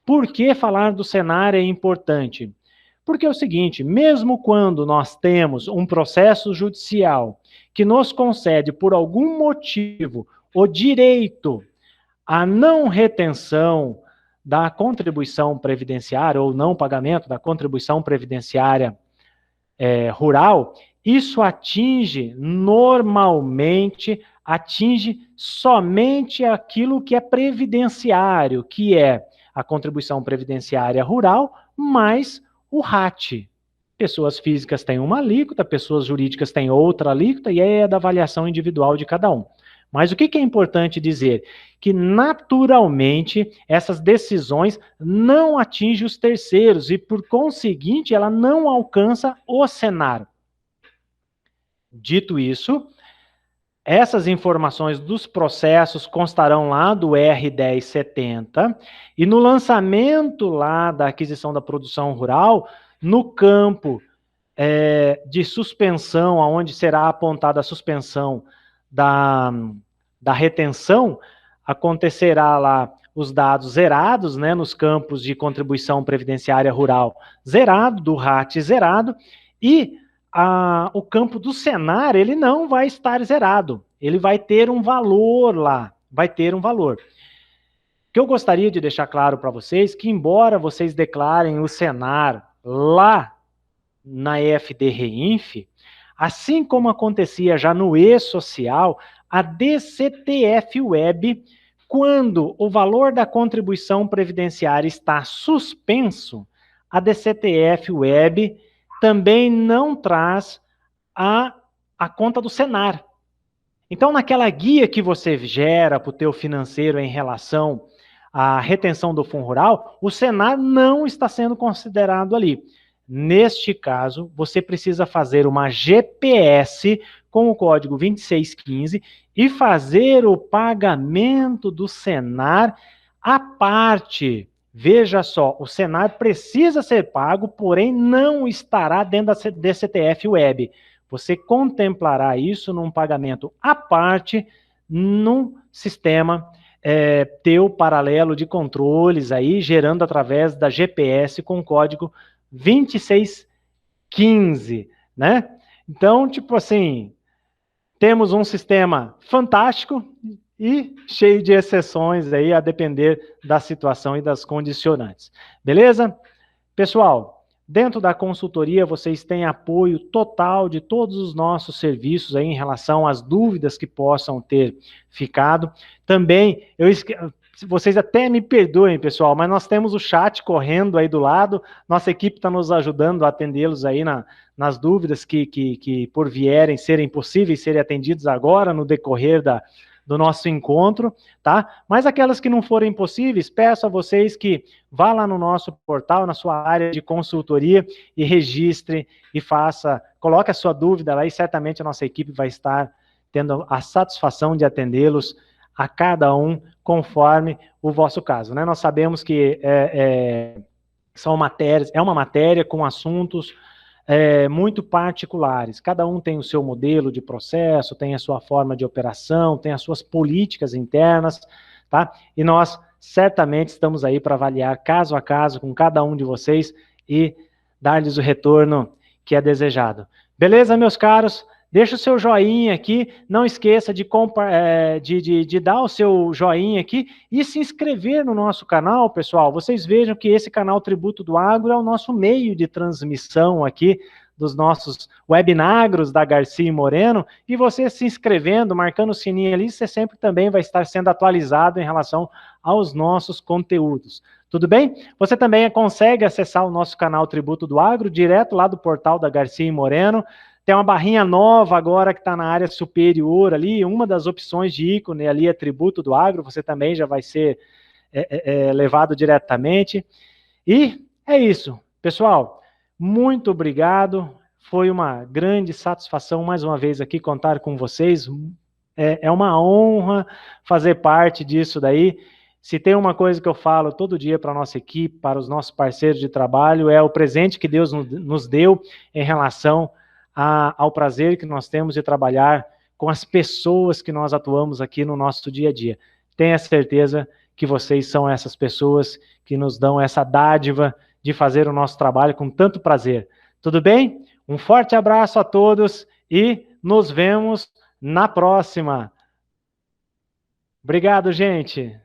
Por que falar do Senar é importante? Porque é o seguinte, mesmo quando nós temos um processo judicial que nos concede, por algum motivo, o direito à não retenção da contribuição previdenciária ou não pagamento da contribuição previdenciária rural, isso normalmente atinge somente aquilo que é previdenciário, que é a contribuição previdenciária rural, mais o RAT. Pessoas físicas têm uma alíquota, pessoas jurídicas têm outra alíquota, e aí é da avaliação individual de cada um. Mas o que é importante dizer? Que, naturalmente, essas decisões não atingem os terceiros e, por conseguinte, ela não alcança o Senar. Dito isso, essas informações dos processos constarão lá do R1070 e no lançamento lá da aquisição da produção rural, no campo de suspensão, onde será apontada a suspensão da retenção, acontecerá lá os dados zerados, né, nos campos de contribuição previdenciária rural zerado, do RAT zerado, e o campo do Senar, ele não vai estar zerado, ele vai ter um valor lá, vai ter um valor. O que eu gostaria de deixar claro para vocês, que embora vocês declarem o Senar lá na EFD-REINF, assim como acontecia já no e-social, a DCTF-Web, quando o valor da contribuição previdenciária está suspenso, a DCTF-Web também não traz a conta do Senar. Então, naquela guia que você gera para o teu financeiro em relação à retenção do fundo rural, o Senar não está sendo considerado ali. Neste caso, você precisa fazer uma GPS com o código 2615 e fazer o pagamento do Senar à parte. Veja só, o Senar precisa ser pago, porém não estará dentro da DCTF Web. Você contemplará isso num pagamento à parte, num sistema teu paralelo de controles aí, gerando através da GPS com o código 2615, né? Então, tipo assim, temos um sistema fantástico e cheio de exceções aí, a depender da situação e das condicionantes. Beleza? Pessoal, dentro da consultoria, vocês têm apoio total de todos os nossos serviços aí em relação às dúvidas que possam ter ficado. Também, vocês até me perdoem, pessoal, mas nós temos o chat correndo aí do lado, nossa equipe está nos ajudando a atendê-los aí nas dúvidas que por vierem serem possíveis serem atendidos agora no decorrer do nosso encontro, tá? Mas aquelas que não forem possíveis, peço a vocês que vá lá no nosso portal, na sua área de consultoria e registre e coloque a sua dúvida lá e certamente a nossa equipe vai estar tendo a satisfação de atendê-los a cada um conforme o vosso caso, né? Nós sabemos que são matérias, é uma matéria com assuntos muito particulares. Cada um tem o seu modelo de processo, tem a sua forma de operação, tem as suas políticas internas, tá? E nós certamente estamos aí para avaliar caso a caso com cada um de vocês e dar-lhes o retorno que é desejado. Beleza, meus caros? Deixa o seu joinha aqui, não esqueça de dar o seu joinha aqui e se inscrever no nosso canal, pessoal. Vocês vejam que esse canal Tributo do Agro é o nosso meio de transmissão aqui dos nossos webinagros da Garcia Moreno, e você se inscrevendo, marcando o sininho ali, você sempre também vai estar sendo atualizado em relação aos nossos conteúdos. Tudo bem? Você também consegue acessar o nosso canal Tributo do Agro direto lá do portal da Garcia Moreno. Tem uma barrinha nova agora que está na área superior ali, uma das opções de ícone ali é Tributo do Agro, você também já vai ser levado diretamente. E é isso, pessoal, muito obrigado, foi uma grande satisfação mais uma vez aqui contar com vocês, é uma honra fazer parte disso daí, Se tem uma coisa que eu falo todo dia para a nossa equipe, para os nossos parceiros de trabalho, é o presente que Deus nos deu em relação ao prazer que nós temos de trabalhar com as pessoas que nós atuamos aqui no nosso dia a dia. Tenha certeza que vocês são essas pessoas que nos dão essa dádiva de fazer o nosso trabalho com tanto prazer. Tudo bem? Um forte abraço a todos e nos vemos na próxima. Obrigado, gente.